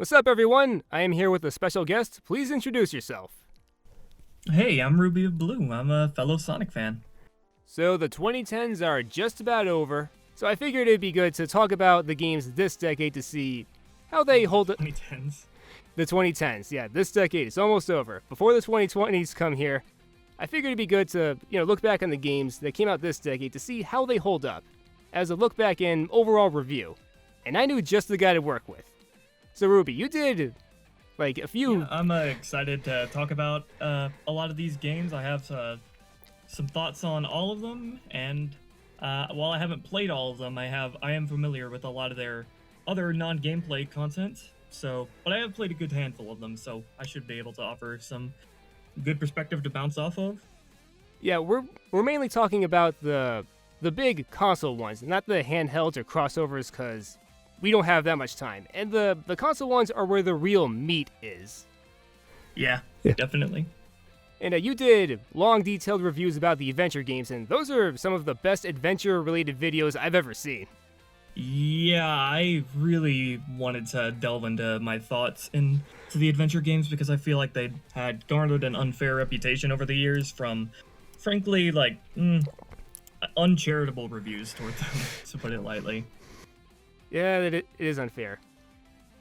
What's up, everyone? I am here with a special guest. Please introduce yourself. Hey, I'm Ruby of Blue. I'm a fellow Sonic fan. So, the 2010s are just about over, so I figured it'd be good to talk about the games this decade to see how they hold up. 2010s. The 2010s, yeah, this decade is almost over. Before the 2020s come here, I figured it'd be good to, look back on the games that came out this decade to see how they hold up, as a look back and overall review. And I knew just the guy to work with. So, Ruby, you did, a few... Yeah, I'm excited to talk about a lot of these games. I have some thoughts on all of them, and while I haven't played all of them, I am familiar with a lot of their other non-gameplay content. But I have played a good handful of them, so I should be able to offer some good perspective to bounce off of. Yeah, we're mainly talking about the big console ones, not the handhelds or crossovers, because we don't have that much time. And the console ones are where the real meat is. Yeah, definitely. And you did long, detailed reviews about the adventure games, and those are some of the best adventure-related videos I've ever seen. Yeah, I really wanted to delve into my thoughts into the adventure games because I feel like they had garnered an unfair reputation over the years from, frankly, uncharitable reviews toward them, to put it lightly. Yeah, it is unfair.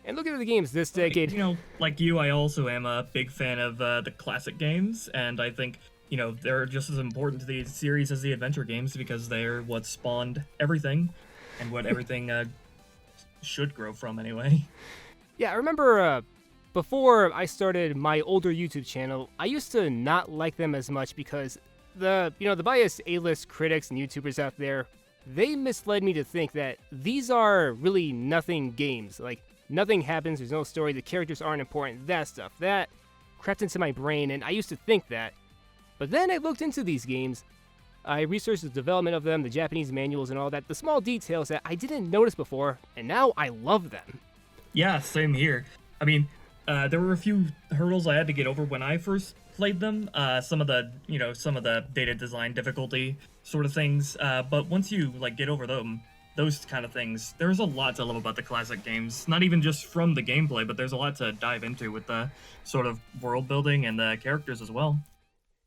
And looking at the games this decade... Like you, I also am a big fan of the classic games, and I think, they're just as important to the series as the adventure games because they're what spawned everything, and what everything should grow from anyway. Yeah, I remember before I started my older YouTube channel, I used to not like them as much because the biased A-list critics and YouTubers out there, they misled me to think that these are really nothing games. Like, nothing happens, there's no story, the characters aren't important, that stuff. That crept into my brain, and I used to think that. But then I looked into these games. I researched the development of them, the Japanese manuals and all that, the small details that I didn't notice before, and now I love them. Yeah, same here. I mean, there were a few hurdles I had to get over when I first played them. Some of the data design difficulty sort of things. But once you get over those kind of things, there's a lot to love about the classic games. Not even just from the gameplay, but there's a lot to dive into with the sort of world building and the characters as well.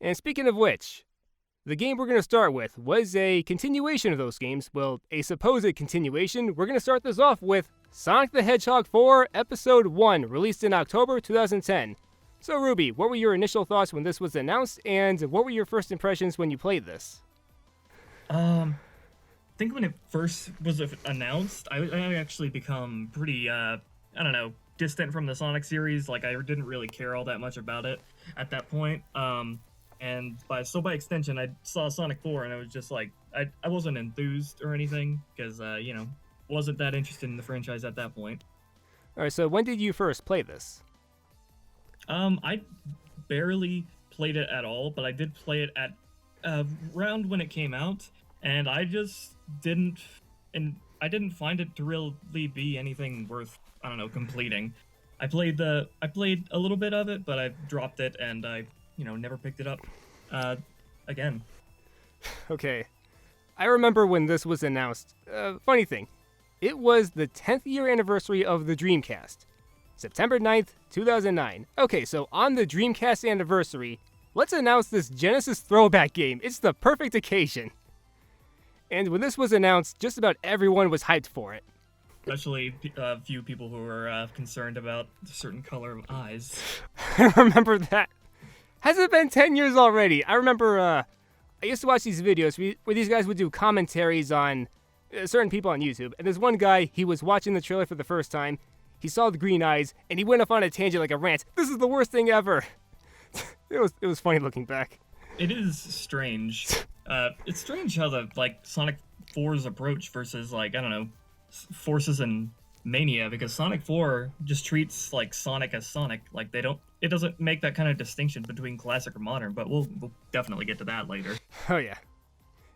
And speaking of which, the game we're going to start with was a continuation of those games. Well, a supposed continuation. We're going to start this off with Sonic the Hedgehog 4 Episode 1, released in October 2010. So, Ruby, what were your initial thoughts when this was announced, and what were your first impressions when you played this? I think when it first was announced, I actually become pretty, distant from the Sonic series. I didn't really care all that much about it at that point. And by extension, I saw Sonic 4, and I was just I wasn't enthused or anything, because, wasn't that interested in the franchise at that point. Alright, so when did you first play this? I barely played it at all, but I did play it at around when it came out, and I just didn't find it to really be anything worth, completing. I played a little bit of it, but I dropped it, and I never picked it up again. Okay. I remember when this was announced. Funny thing, it was the 10th year anniversary of the Dreamcast. September 9th, 2009. Okay, so on the Dreamcast anniversary, let's announce this Genesis throwback game. It's the perfect occasion. And when this was announced, just about everyone was hyped for it. Especially a few people who were concerned about a certain color of eyes. I remember that. Has it been 10 years already? I remember I used to watch these videos where these guys would do commentaries on certain people on YouTube. And there's one guy, he was watching the trailer for the first time. He saw the green eyes, and he went off on a tangent like a rant. This is the worst thing ever. It was funny looking back. It is strange. It's strange how the Sonic 4's approach versus Forces and Mania, because Sonic 4 just treats Sonic as Sonic. It doesn't make that kind of distinction between classic or modern, but we'll definitely get to that later. Oh yeah.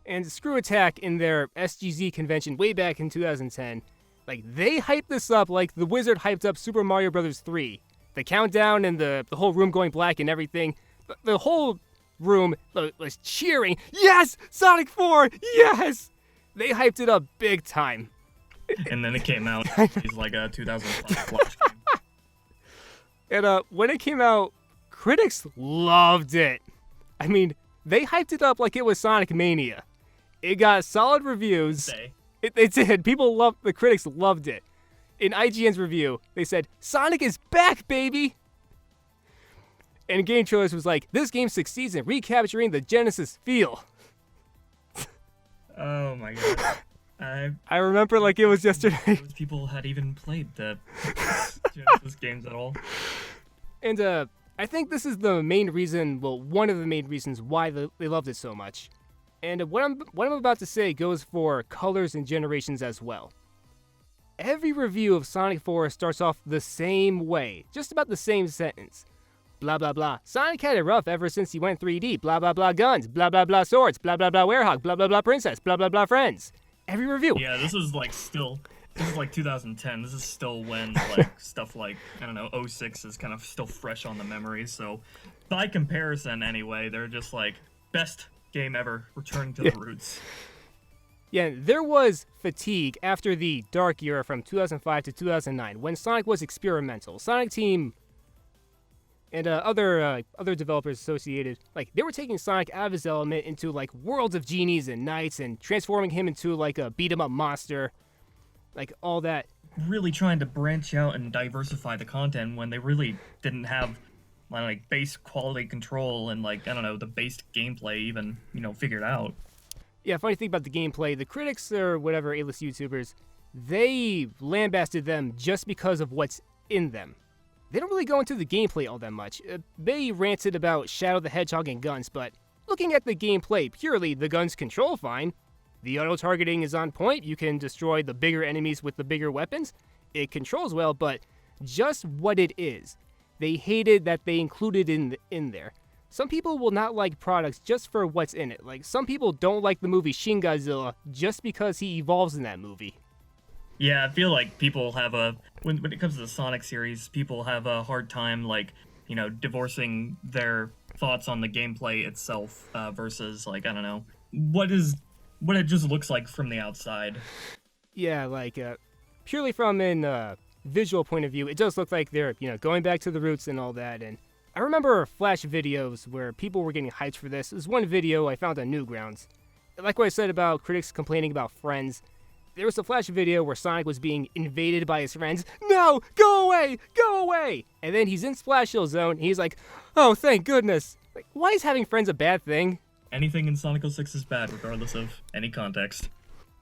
And Screw Attack in their SGZ convention way back in 2010, they hyped this up like the Wizard hyped up Super Mario Bros. 3. The countdown and the whole room going black and everything. The whole room was cheering, yes! Sonic 4, yes! They hyped it up big time. And then it came out. It's like a 2005 Flash game. And when it came out, critics loved it. I mean, they hyped it up like it was Sonic Mania. It got solid reviews. It did. The critics loved it. In IGN's review, they said, Sonic is back, baby! And Game Trailers was like, this game succeeds in recapturing the Genesis feel. Oh my god. I remember like it was yesterday. Those people had even played the Genesis games at all. And I think this is the main reason, well, one of the main reasons why they loved it so much. And what I'm about to say goes for colors and generations as well. Every review of Sonic 4 starts off the same way, just about the same sentence. Blah blah blah. Sonic had it rough ever since he went 3D. Blah blah blah guns. Blah blah blah swords. Blah blah blah werehog. Blah blah blah princess. Blah blah blah friends. Every review. Yeah, this is like 2010. This is still when like stuff like, I don't know, 06 is kind of still fresh on the memory. So by comparison anyway, they're just like best game ever, returning to the roots. Yeah, there was fatigue after the dark era from 2005 to 2009 when Sonic was experimental. Sonic Team and other developers associated, like, they were taking Sonic out of his element into like worlds of genies and knights and transforming him into like a beat 'em up monster, like all that. Really trying to branch out and diversify the content when they really didn't have like base quality control and like, I don't know, the base gameplay even, figured out. Yeah, funny thing about the gameplay, the critics or whatever A-list YouTubers, they lambasted them just because of what's in them. They don't really go into the gameplay all that much. They ranted about Shadow the Hedgehog and guns, but looking at the gameplay purely, the guns control fine. The auto-targeting is on point. You can destroy the bigger enemies with the bigger weapons. It controls well, but just what it is. They hated that they included in there. Some people will not like products just for what's in it. Like, some people don't like the movie Shin Godzilla just because he evolves in that movie. Yeah, I feel like people have when it comes to the Sonic series, people have a hard time, like, divorcing their thoughts on the gameplay itself versus, like, I don't know, what it just looks like from the outside. Yeah, like, purely from an visual point of view, it does look like they're, going back to the roots and all that. And I remember Flash videos where people were getting hyped for this. There's one video I found on Newgrounds. Like what I said about critics complaining about friends, there was a Flash video where Sonic was being invaded by his friends. No! Go away! Go away! And then he's in Splash Hill Zone, and he's like, oh, thank goodness. Like, why is having friends a bad thing? Anything in Sonic 06 is bad, regardless of any context.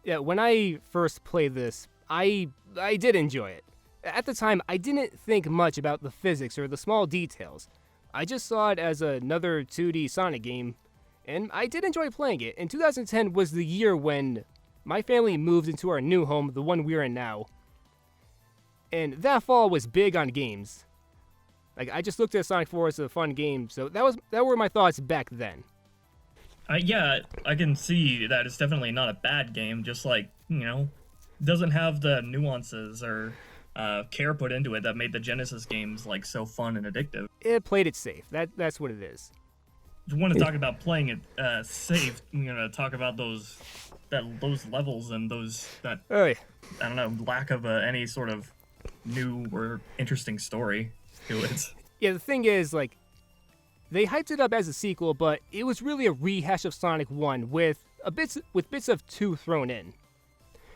Yeah, when I first played this, I did enjoy it. At the time, I didn't think much about the physics or the small details. I just saw it as another 2D Sonic game, and I did enjoy playing it. And 2010 was the year when my family moved into our new home, the one we're in now. And that fall was big on games. Like, I just looked at Sonic 4 as a fun game, so that were my thoughts back then. Yeah, I can see that it's definitely not a bad game, just like, doesn't have the nuances or care put into it that made the Genesis games like so fun and addictive. It played it safe. That's what it is. If you want to talk about playing it safe, talk about those levels and I don't know, lack of any sort of new or interesting story to it. Yeah, the thing is, like, they hyped it up as a sequel, but it was really a rehash of Sonic 1 with bits of 2 thrown in.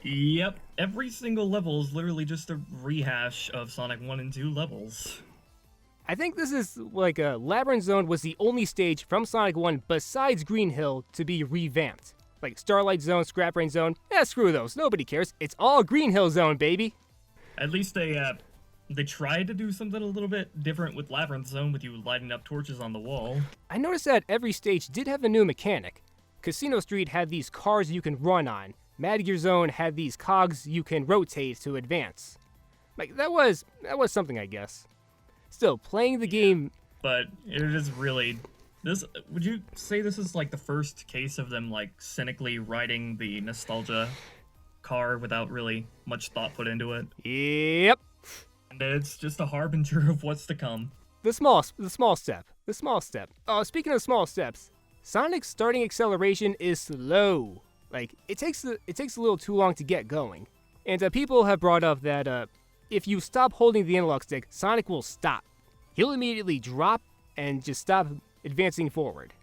Yep, every single level is literally just a rehash of Sonic 1 and 2 levels. I think this is like Labyrinth Zone was the only stage from Sonic 1 besides Green Hill to be revamped. Like Starlight Zone, Scrap Brain Zone, screw those, nobody cares. It's all Green Hill Zone, baby. At least they tried to do something a little bit different with Labyrinth Zone with you lighting up torches on the wall. I noticed that every stage did have a new mechanic. Casino Street had these cars you can run on. Mad Gear Zone had these cogs you can rotate to advance. Like, that was something, I guess. Still, playing the game... But it is really... Would you say this is like the first case of them like cynically riding the nostalgia car without really much thought put into it? Yep. And it's just a harbinger of what's to come. The small step. Oh, speaking of small steps, Sonic's starting acceleration is slow. Like, it takes a little too long to get going. And people have brought up that if you stop holding the analog stick, Sonic will stop. he'll immediately drop and just stop advancing forward.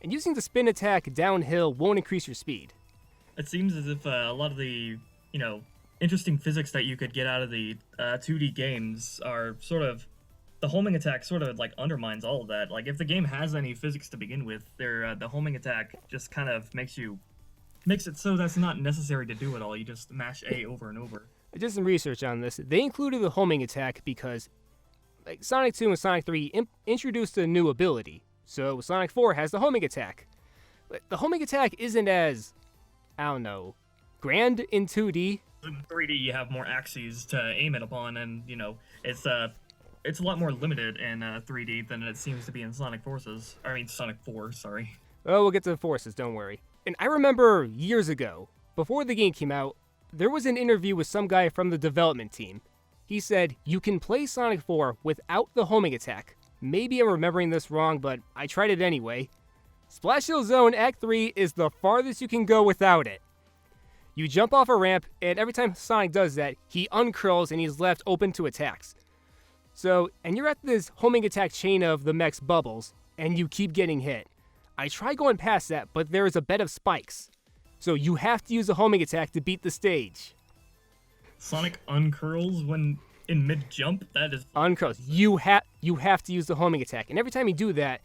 And using the spin attack downhill won't increase your speed. It seems as if a lot of the, interesting physics that you could get out of the 2D games are sort of, the homing attack sort of like undermines all of that. Like if the game has any physics to begin with, the homing attack just kind of makes it so that's not necessary to do it all. You just mash A over and over. I did some research on this. They included the homing attack because Sonic 2 and Sonic 3 introduced a new ability. So Sonic 4 has the homing attack. But the homing attack isn't as, grand in 2D. In 3D, you have more axes to aim it upon, and, it's a lot more limited in 3D than it seems to be in Sonic 4, sorry. Oh, we'll get to the forces, don't worry. And I remember years ago, before the game came out, there was an interview with some guy from the development team. He said, you can play Sonic 4 without the homing attack. Maybe I'm remembering this wrong, but I tried it anyway. Splash Hill Zone Act 3 is the farthest you can go without it. You jump off a ramp, and every time Sonic does that, he uncurls and he's left open to attacks. So, and you're at this homing attack chain of the mech's bubbles, and you keep getting hit. I tried going past that, but there is a bed of spikes. So you have to use a homing attack to beat the stage. Sonic uncurls when in mid-jump? That is... Uncurls. You have to use the homing attack. And every time you do that,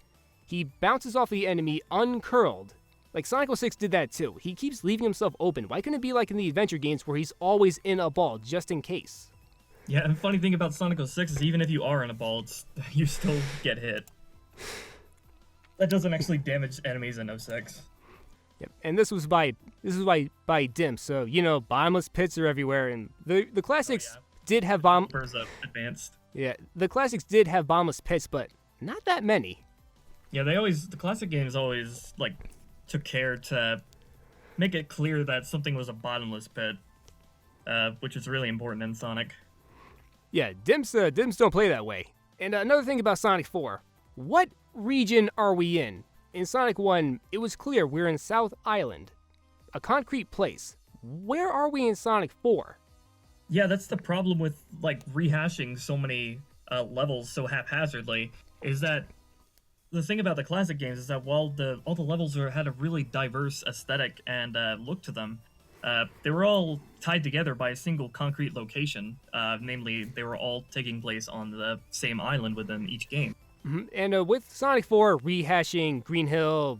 he bounces off the enemy uncurled. Like Sonic 06 did that too. He keeps leaving himself open. Why couldn't it be like in the adventure games where he's always in a ball, just in case? Yeah, and the funny thing about Sonic 06 is even if you are in a ball, you still get hit. That doesn't actually damage enemies in 06. Yep. And this was by DIMP, so bottomless pits are everywhere, and the classics did have advanced. Yeah, the classics did have bottomless pits, but not that many. Yeah, the classic games always took care to make it clear that something was a bottomless pit, which is really important in Sonic. Yeah, DIMPs don't play that way. And another thing about Sonic 4, what region are we in? In Sonic 1, it was clear we're in South Island, a concrete place. Where are we in Sonic 4? Yeah, that's the problem with rehashing so many levels so haphazardly, is that the thing about the classic games is that while all the levels had a really diverse aesthetic and look to them, they were all tied together by a single concrete location. Namely, they were all taking place on the same island within each game. Mm-hmm. And with Sonic 4 rehashing Green Hill,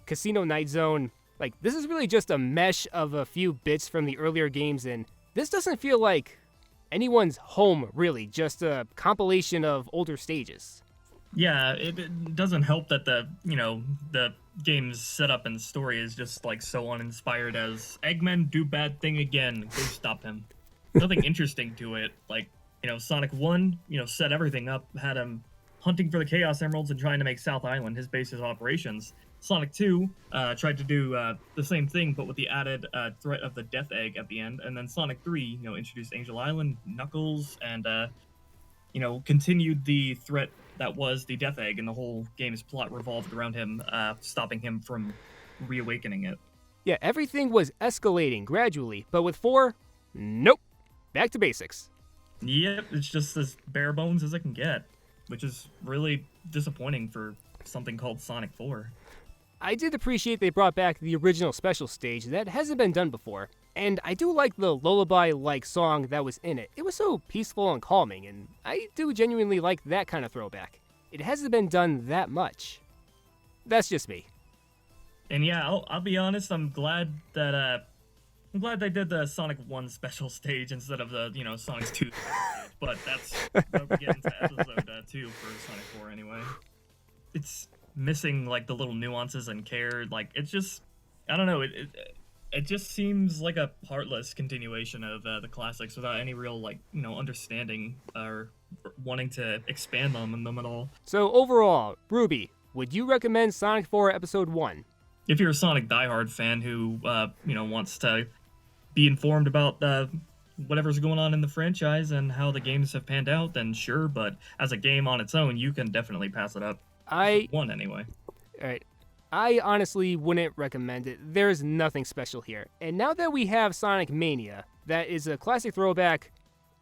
Casino Night Zone, this is really just a mesh of a few bits from the earlier games, and this doesn't feel like anyone's home, really, just a compilation of older stages. Yeah, it doesn't help that the game's setup and story is just so uninspired as Eggman do bad thing again, go stop him. Nothing interesting to it. Sonic 1, set everything up, had him hunting for the Chaos Emeralds and trying to make South Island his base of operations. Sonic 2 tried to do the same thing, but with the added threat of the Death Egg at the end. And then Sonic 3, introduced Angel Island, Knuckles, and, continued the threat that was the Death Egg, and the whole game's plot revolved around him, stopping him from reawakening it. Yeah, everything was escalating gradually, but with 4, nope. Back to basics. Yep, it's just as bare bones as it can get, which is really disappointing for something called Sonic 4. I did appreciate they brought back the original special stage that hasn't been done before, and I do like the lullaby-like song that was in it. It was so peaceful and calming, and I do genuinely like that kind of throwback. It hasn't been done that much. That's just me. And yeah, I'll be honest, I'm glad they did the Sonic 1 special stage instead of the, Sonic 2 stage, but that's what we get into episode 2 for Sonic 4 anyway. It's missing the little nuances and care. It's just, I don't know, it just seems like a heartless continuation of the classics without any real understanding or wanting to expand on them at all. So overall, Ruby, would you recommend Sonic 4 Episode 1? If you're a Sonic diehard fan who wants to be informed about whatever's going on in the franchise and how the games have panned out, then sure, but as a game on its own, you can definitely pass it up. One anyway. Alright. I honestly wouldn't recommend it. There's nothing special here. And now that we have Sonic Mania, that is a classic throwback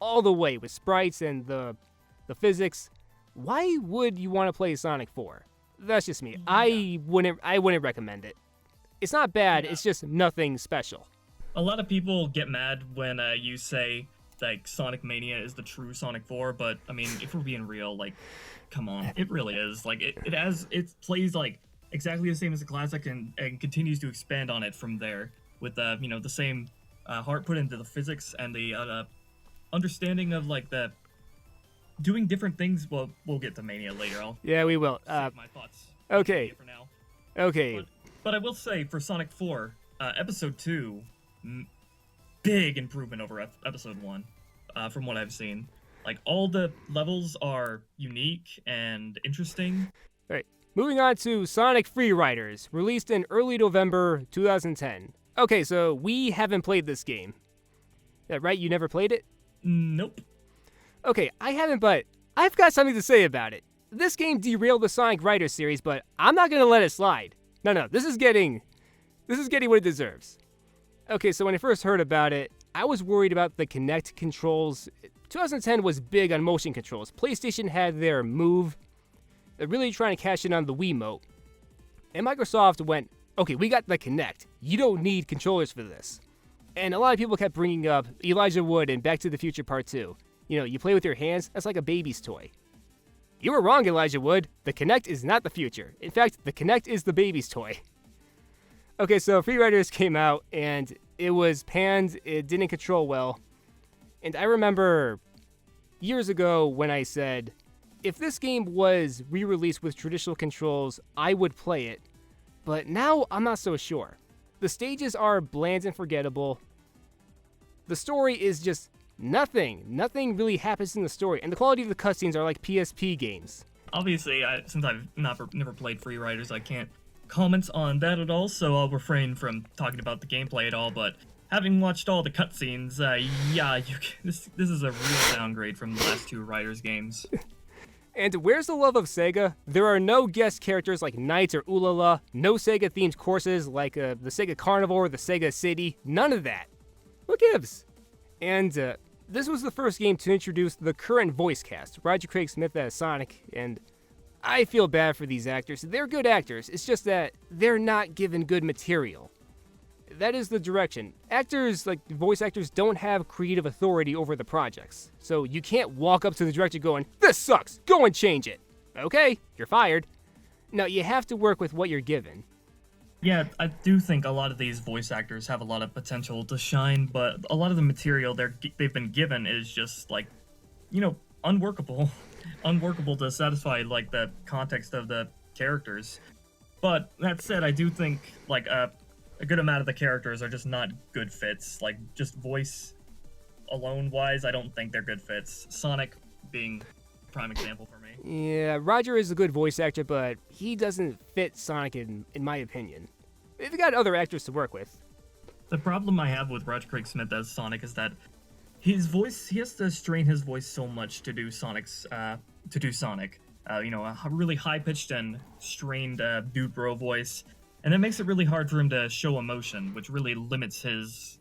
all the way with sprites and the physics, why would you want to play Sonic 4? That's just me. I wouldn't recommend it. It's not bad, it's just nothing special. A lot of people get mad when you say like Sonic Mania is the true Sonic 4, but I mean, if we're being real, like, come on, it really is. Like, it plays like exactly the same as the classic and continues to expand on it from there with the same heart put into the physics and the understanding of like the doing different things. Well, we'll get to Mania later. We will. Save my thoughts. Okay. For now. Okay. But I will say for Sonic 4, Episode 2. Big improvement over episode 1 from what I've seen. Like, all the levels are unique and interesting. All right, moving on to Sonic Free Riders, released in early November 2010. Okay, so we haven't played this game. Yeah, right? You never played it? Nope. Okay, I haven't, but I've got something to say about it. This game derailed the Sonic Riders series, but I'm not gonna let it slide. No, this is getting what it deserves. Okay, so when I first heard about it, I was worried about the Kinect controls. 2010 was big on motion controls. PlayStation had their Move. They're really trying to cash in on the Wiimote. And Microsoft went, okay, we got the Kinect. You don't need controllers for this. And a lot of people kept bringing up Elijah Wood and Back to the Future Part 2. You know, you play with your hands, that's like a baby's toy. You were wrong, Elijah Wood. The Kinect is not the future. In fact, the Kinect is the baby's toy. Okay, so Free Riders came out, and it was panned, it didn't control well. And I remember years ago when I said, if this game was re-released with traditional controls, I would play it. But now I'm not so sure. The stages are bland and forgettable. The story is just nothing. Nothing really happens in the story, and the quality of the cutscenes are like PSP games. Obviously, since I've never played Free Riders, I can't comment on that at all, so I'll refrain from talking about the gameplay at all, but having watched all the cutscenes, this is a real downgrade from the last two Riders games. And where's the love of Sega? There are no guest characters like Knights or Ulala, no Sega-themed courses like the Sega Carnival or the Sega City, none of that. What gives? And this was the first game to introduce the current voice cast, Roger Craig Smith as Sonic, and I feel bad for these actors. They're good actors, it's just that they're not given good material. That is the direction. Actors, like voice actors, don't have creative authority over the projects. So you can't walk up to the director going, "This sucks, go and change it." Okay, you're fired. No, you have to work with what you're given. Yeah, I do think a lot of these voice actors have a lot of potential to shine, but a lot of the material they've been given is just like, unworkable. Unworkable to satisfy like the context of the characters. But that said, I do think like a good amount of the characters are just not good fits. Like, just voice alone wise, I don't think they're good fits. Sonic being a prime example for me. Yeah, Roger is a good voice actor, but he doesn't fit Sonic in my opinion. They've got other actors to work with. The problem I have with Roger Craig Smith as Sonic is that his voice, he has to strain his voice so much to do Sonic. A really high-pitched and strained dude bro voice. And it makes it really hard for him to show emotion, which really limits his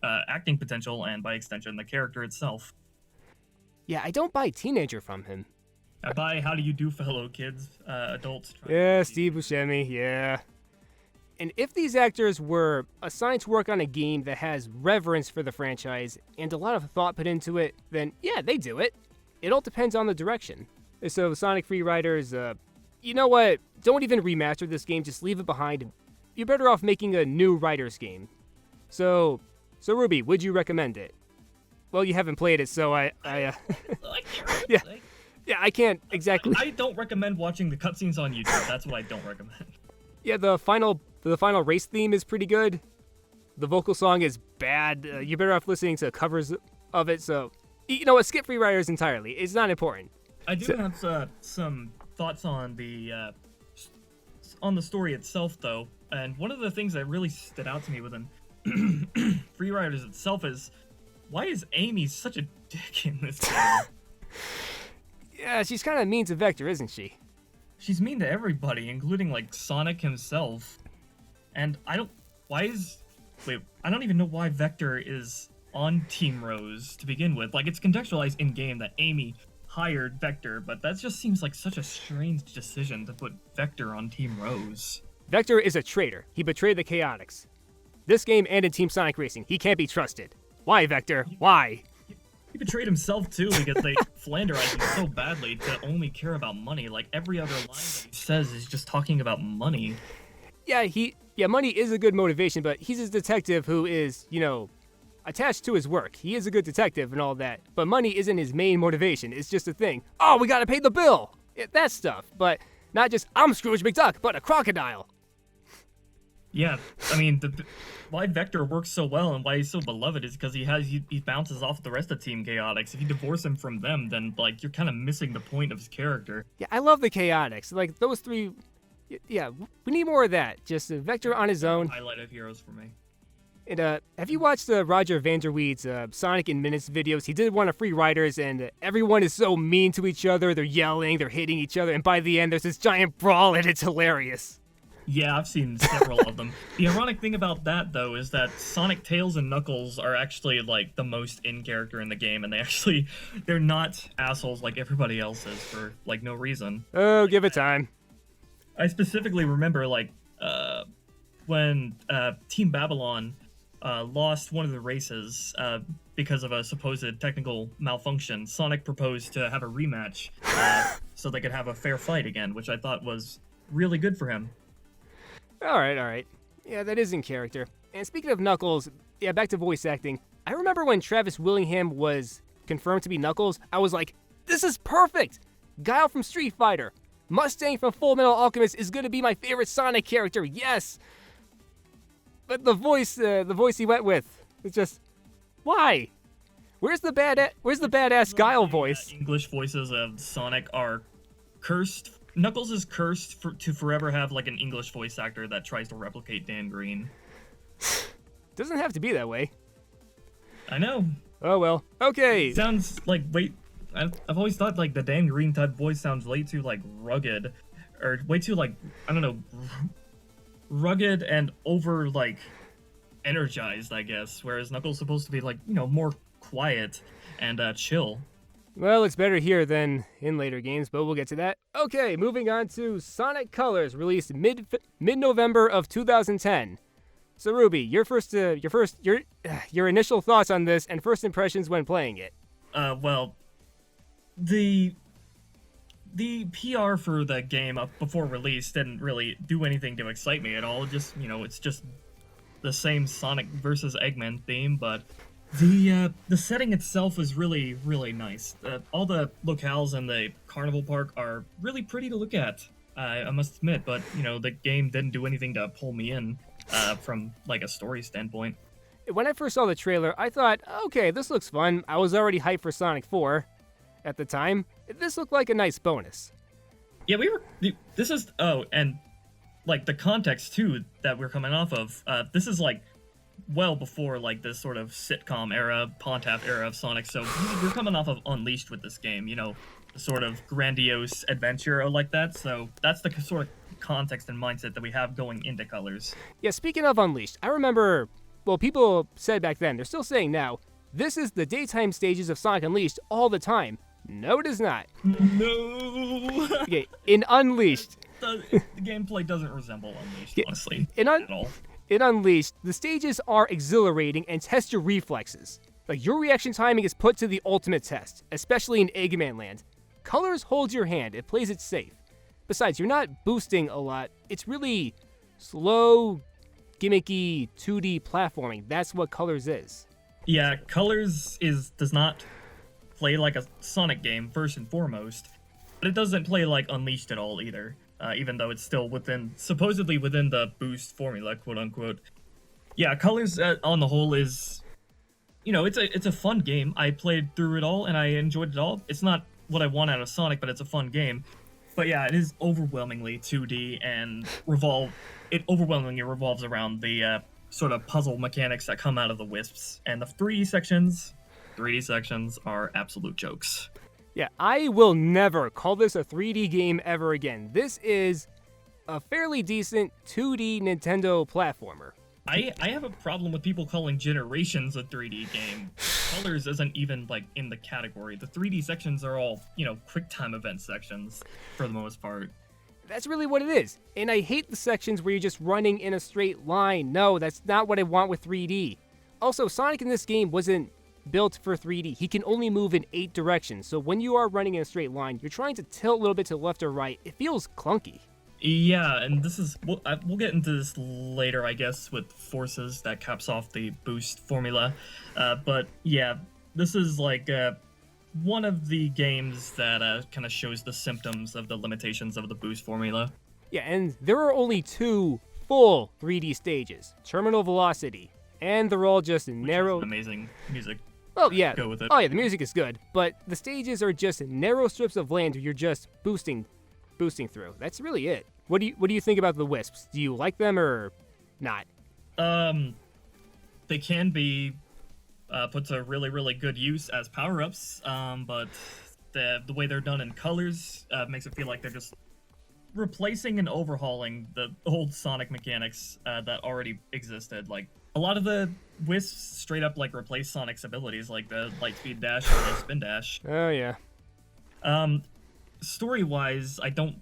acting potential and, by extension, the character itself. Yeah, I don't buy teenager from him. I buy how do you do, fellow kids, adults. Yeah, Steve Buscemi, yeah. And if these actors were assigned to work on a game that has reverence for the franchise and a lot of thought put into it, then yeah, they do it. It all depends on the direction. So Sonic Free Riders, you know what? Don't even remaster this game, just leave it behind. You're better off making a new Riders game. So Ruby, would you recommend it? Well, you haven't played it, so I I can't exactly. I don't recommend watching the cutscenes on YouTube. That's what I don't recommend. Yeah, the final race theme is pretty good. The vocal song is bad. You're better off listening to covers of it. So, you know what? Skip Free Riders entirely. It's not important. I do have some thoughts on the story itself, though. And one of the things that really stood out to me within Free Riders itself is, why is Amy such a dick in this game? Yeah, she's kind of mean to Vector, isn't she? She's mean to everybody, including, like, Sonic himself. And I don't even know why Vector is on Team Rose to begin with. Like, it's contextualized in-game that Amy hired Vector, but that just seems like such a strange decision to put Vector on Team Rose. Vector is a traitor. He betrayed the Chaotix. This game and in Team Sonic Racing, he can't be trusted. Why, Vector? Why? He betrayed himself too because they flanderized him so badly to only care about money. Like every other line that he says is just talking about money. Yeah, money is a good motivation, but he's a detective who is, attached to his work. He is a good detective and all that, but money isn't his main motivation. It's just a thing. Oh, we gotta pay the bill! That stuff, but not just, I'm Scrooge McDuck, but a crocodile. Yeah, I mean, why Vector works so well and why he's so beloved is because he bounces off the rest of Team Chaotix. If you divorce him from them, then, like, you're kind of missing the point of his character. Yeah, I love the Chaotix. Like, those three, yeah, we need more of that. Just a Vector on his own. Highlighted heroes for me. And, have you watched Roger Vanderweed's Sonic in Minutes videos? He did one of Free Riders, and everyone is so mean to each other. They're yelling, they're hitting each other, and by the end, there's this giant brawl, and it's hilarious. Yeah, I've seen several of them. The ironic thing about that, though, is that Sonic, Tails, and Knuckles are actually, like, the most in-character in the game, and they're not assholes like everybody else is for, like, no reason. Oh, give it time. I specifically remember, like, when Team Babylon lost one of the races because of a supposed technical malfunction, Sonic proposed to have a rematch so they could have a fair fight again, which I thought was really good for him. All right. Yeah, that is in character. And speaking of Knuckles, yeah, back to voice acting. I remember when Travis Willingham was confirmed to be Knuckles, I was like, this is perfect! Guile from Street Fighter. Mustang from Full Metal Alchemist is going to be my favorite Sonic character, yes! But the voice he went with, it's just, why? Where's the badass Guile voice? English voices of Sonic are cursed. Knuckles is cursed to forever have like an English voice actor that tries to replicate Dan Green. Doesn't have to be that way. I know. Oh well. Okay. Sounds like I've always thought like the Dan Green type voice sounds way too like rugged, or way too like I don't know, rugged and over like energized, I guess. Whereas Knuckles supposed to be like more quiet and chill. Well, it's better here than in later games, but we'll get to that. Okay, moving on to Sonic Colors, released mid-November of 2010. So Ruby, your initial thoughts on this and first impressions when playing it. Well, the PR for the game up before release didn't really do anything to excite me at all. Just it's just the same Sonic versus Eggman theme, but the setting itself is really, really nice. All the locales in the Carnival Park are really pretty to look at, I must admit, but, the game didn't do anything to pull me in from, like, a story standpoint. When I first saw the trailer, I thought, okay, this looks fun. I was already hyped for Sonic 4 at the time. This looked like a nice bonus. Yeah, and, like, the context, too, that we're coming off of, this is, like, well before like this sort of sitcom era, Pontaff era of Sonic, so we're coming off of Unleashed with this game, the sort of grandiose adventure like that, so that's the sort of context and mindset that we have going into Colors. Yeah, speaking of Unleashed, I remember, well, people said back then, they're still saying now, this is the daytime stages of Sonic Unleashed all the time. No, it is not. No! Okay, in Unleashed... The gameplay doesn't resemble Unleashed, honestly, at all. In Unleashed, the stages are exhilarating and test your reflexes. Like, your reaction timing is put to the ultimate test, especially in Eggman Land. Colors holds your hand, it plays it safe. Besides, you're not boosting a lot, it's really slow, gimmicky 2D platforming. That's what Colors is. Yeah, Colors does not play like a Sonic game, first and foremost, but it doesn't play like Unleashed at all either. Even though it's still supposedly within the boost formula, quote unquote. Yeah, Colors on the whole is, it's a fun game. I played through it all and I enjoyed it all. It's not what I want out of Sonic, but it's a fun game. But yeah, it is overwhelmingly 2D and it overwhelmingly revolves around the sort of puzzle mechanics that come out of the Wisps. And the 3D sections are absolute jokes. Yeah, I will never call this a 3D game ever again. This is a fairly decent 2D Nintendo platformer. I have a problem with people calling Generations a 3D game. Colors isn't even like in the category. The 3D sections are all, quick time event sections for the most part. That's really what it is. And I hate the sections where you're just running in a straight line. No, that's not what I want with 3D. Also, Sonic in this game wasn't built for 3D. He can only move in 8 directions. So when you are running in a straight line, you're trying to tilt a little bit to the left or right. It feels clunky. Yeah, and this is we'll get into this later, I guess, with forces that caps off the boost formula. But yeah, this is like one of the games that kind of shows the symptoms of the limitations of the boost formula. Yeah, and there are only 2 full 3D stages, Terminal Velocity, and they're all just narrow. Amazing music. Oh yeah. Go with it. Oh yeah, the music is good, but the stages are just narrow strips of land where you're just boosting through. That's really it. What do you think about the Wisps? Do you like them or not? They can be put to really, really good use as power-ups, but the way they're done in colors makes it feel like they're just replacing and overhauling the old Sonic mechanics that already existed. Like, a lot of the Wisps straight up like replace Sonic's abilities, like the Lightspeed Dash or the Spin Dash. Oh yeah. Story-wise, I don't...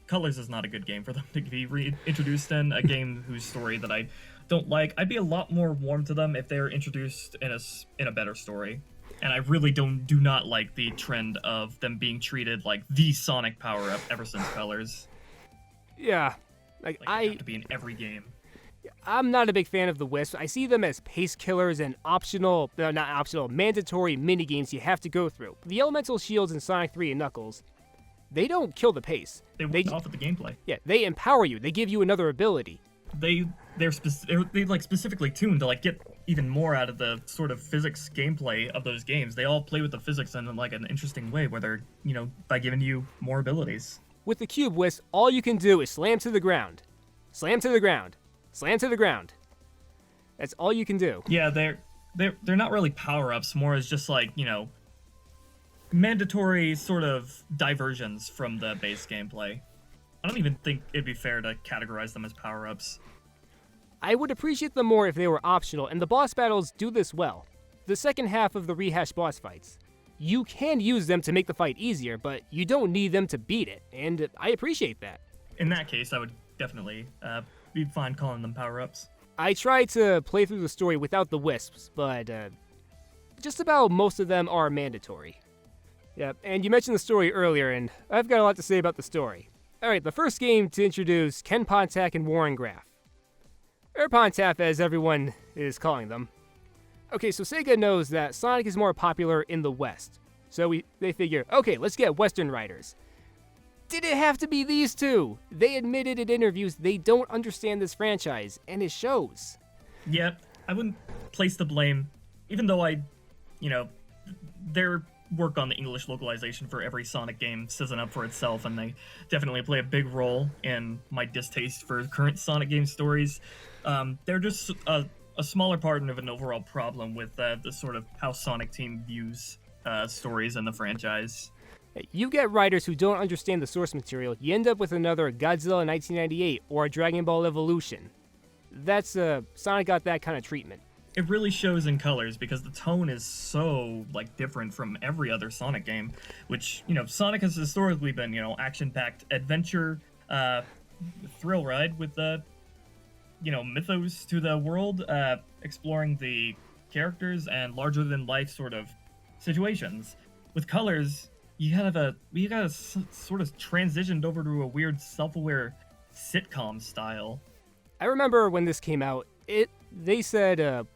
Colors is not a good game for them to be reintroduced in, a game whose story that I don't like. I'd be a lot more warm to them if they were introduced in a better story. And I really do not like the trend of them being treated like the Sonic power-up ever since Colors. Yeah. Like they have to be in every game. I'm not a big fan of the Wisps. I see them as pace killers and mandatory minigames you have to go through. The elemental shields in Sonic 3 and Knuckles, they don't kill the pace. They work off of the gameplay. Yeah, they empower you. They give you another ability. They're specifically tuned to like get even more out of the sort of physics gameplay of those games. They all play with the physics in like an interesting way where they're, by giving you more abilities. With the Cube Wisp, all you can do is slam to the ground. Slam to the ground. Slam to the ground. That's all you can do. Yeah, they're not really power-ups, more as just like, mandatory sort of diversions from the base gameplay. I don't even think it'd be fair to categorize them as power-ups. I would appreciate them more if they were optional, and the boss battles do this well. The second half of the rehashed boss fights. You can use them to make the fight easier, but you don't need them to beat it, and I appreciate that. In that case, I would definitely be fine calling them power-ups. I tried to play through the story without the Wisps, but just about most of them are mandatory. Yep, and you mentioned the story earlier, and I've got a lot to say about the story. Alright, the first game to introduce Ken Pontac and Warren Graff. Or Pontaf, as everyone is calling them. Okay, so Sega knows that Sonic is more popular in the West. So they figure, okay, let's get Western writers. Did it have to be these two? They admitted in interviews they don't understand this franchise, and it shows. Yeah, I wouldn't place the blame, even though their work on the English localization for every Sonic game isn't up for itself, and they definitely play a big role in my distaste for current Sonic game stories. They're just a smaller part of an overall problem with the sort of how Sonic Team views stories in the franchise. You get writers who don't understand the source material, you end up with another Godzilla 1998 or a Dragon Ball Evolution. That's, Sonic got that kind of treatment. It really shows in Colors because the tone is so, different from every other Sonic game, which, Sonic has historically been, action-packed adventure, thrill ride with mythos to the world, exploring the characters and larger-than-life sort of situations. With Colors, you got sort of transitioned over to a weird self-aware sitcom style. I remember when this came out, they said,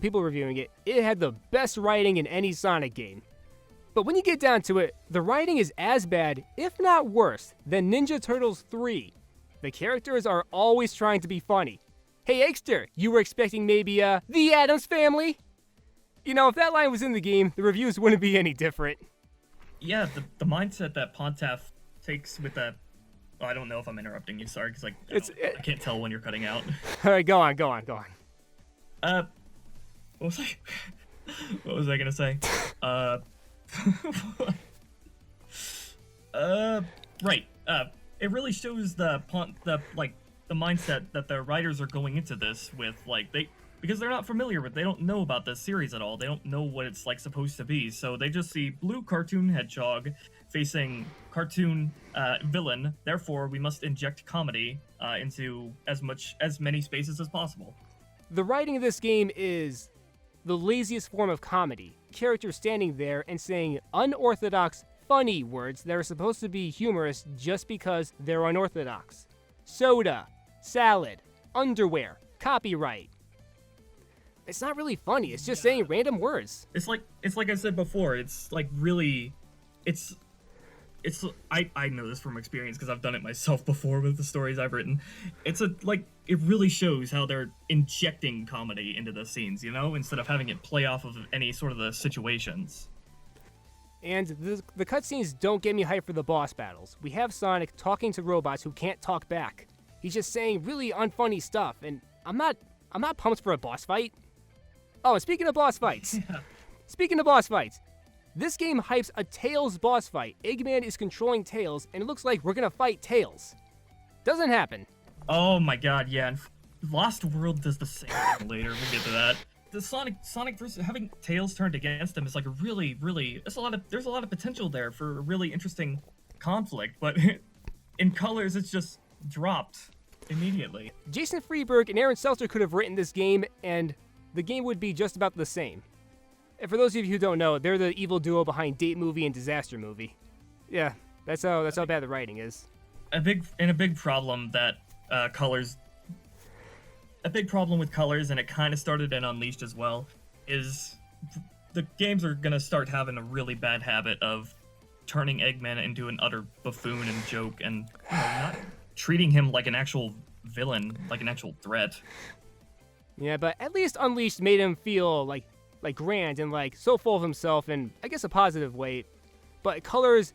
people reviewing it, it had the best writing in any Sonic game. But when you get down to it, the writing is as bad, if not worse, than Ninja Turtles 3. The characters are always trying to be funny. Hey, Eggster, you were expecting maybe, the Addams Family? If that line was in the game, the reviews wouldn't be any different. Yeah, the mindset that Pontaf takes with that... Oh, I don't know if I'm interrupting you, sorry, because I can't tell when you're cutting out. Alright, go on. What was I gonna say? Right. It really shows the mindset that the writers are going into this with. because they're not familiar with. They don't know about this series at all. They don't know what it's like supposed to be. So they just see blue cartoon Hedgehog facing cartoon villain. Therefore, we must inject comedy into as many spaces as possible. The writing of this game is the laziest form of comedy. Characters standing there and saying unorthodox, funny words that are supposed to be humorous just because they're unorthodox. Soda, salad, underwear, copyright. It's not really funny. It's just saying random words. It's like I said before. It's like really, I know this from experience because I've done it myself before with the stories I've written. It really shows how they're injecting comedy into the scenes, instead of having it play off of any sort of the situations. And the cutscenes don't get me hyped for the boss battles. We have Sonic talking to robots who can't talk back. He's just saying really unfunny stuff, and I'm not pumped for a boss fight. Oh, and speaking of boss fights, this game hypes a Tails boss fight. Eggman is controlling Tails, and it looks like we're gonna fight Tails. Doesn't happen. Oh my god, yeah. And Lost World does the same thing later. We'll get to that. The Sonic versus having Tails turned against him is like a really there's a lot of potential there for a really interesting conflict, but in Colors it's just dropped immediately. Jason Freeberg and Aaron Seltzer could have written this game, and the game would be just about the same. And for those of you who don't know, they're the evil duo behind Date Movie and Disaster Movie. Yeah, that's how bad the writing is. A big problem with Colors, and it kind of started in Unleashed as well, is the games are gonna start having a really bad habit of turning Eggman into an utter buffoon and joke, and not treating him like an actual villain, like an actual threat. Yeah, but at least Unleashed made him feel like grand and like so full of himself in, I guess, a positive way. But Colors,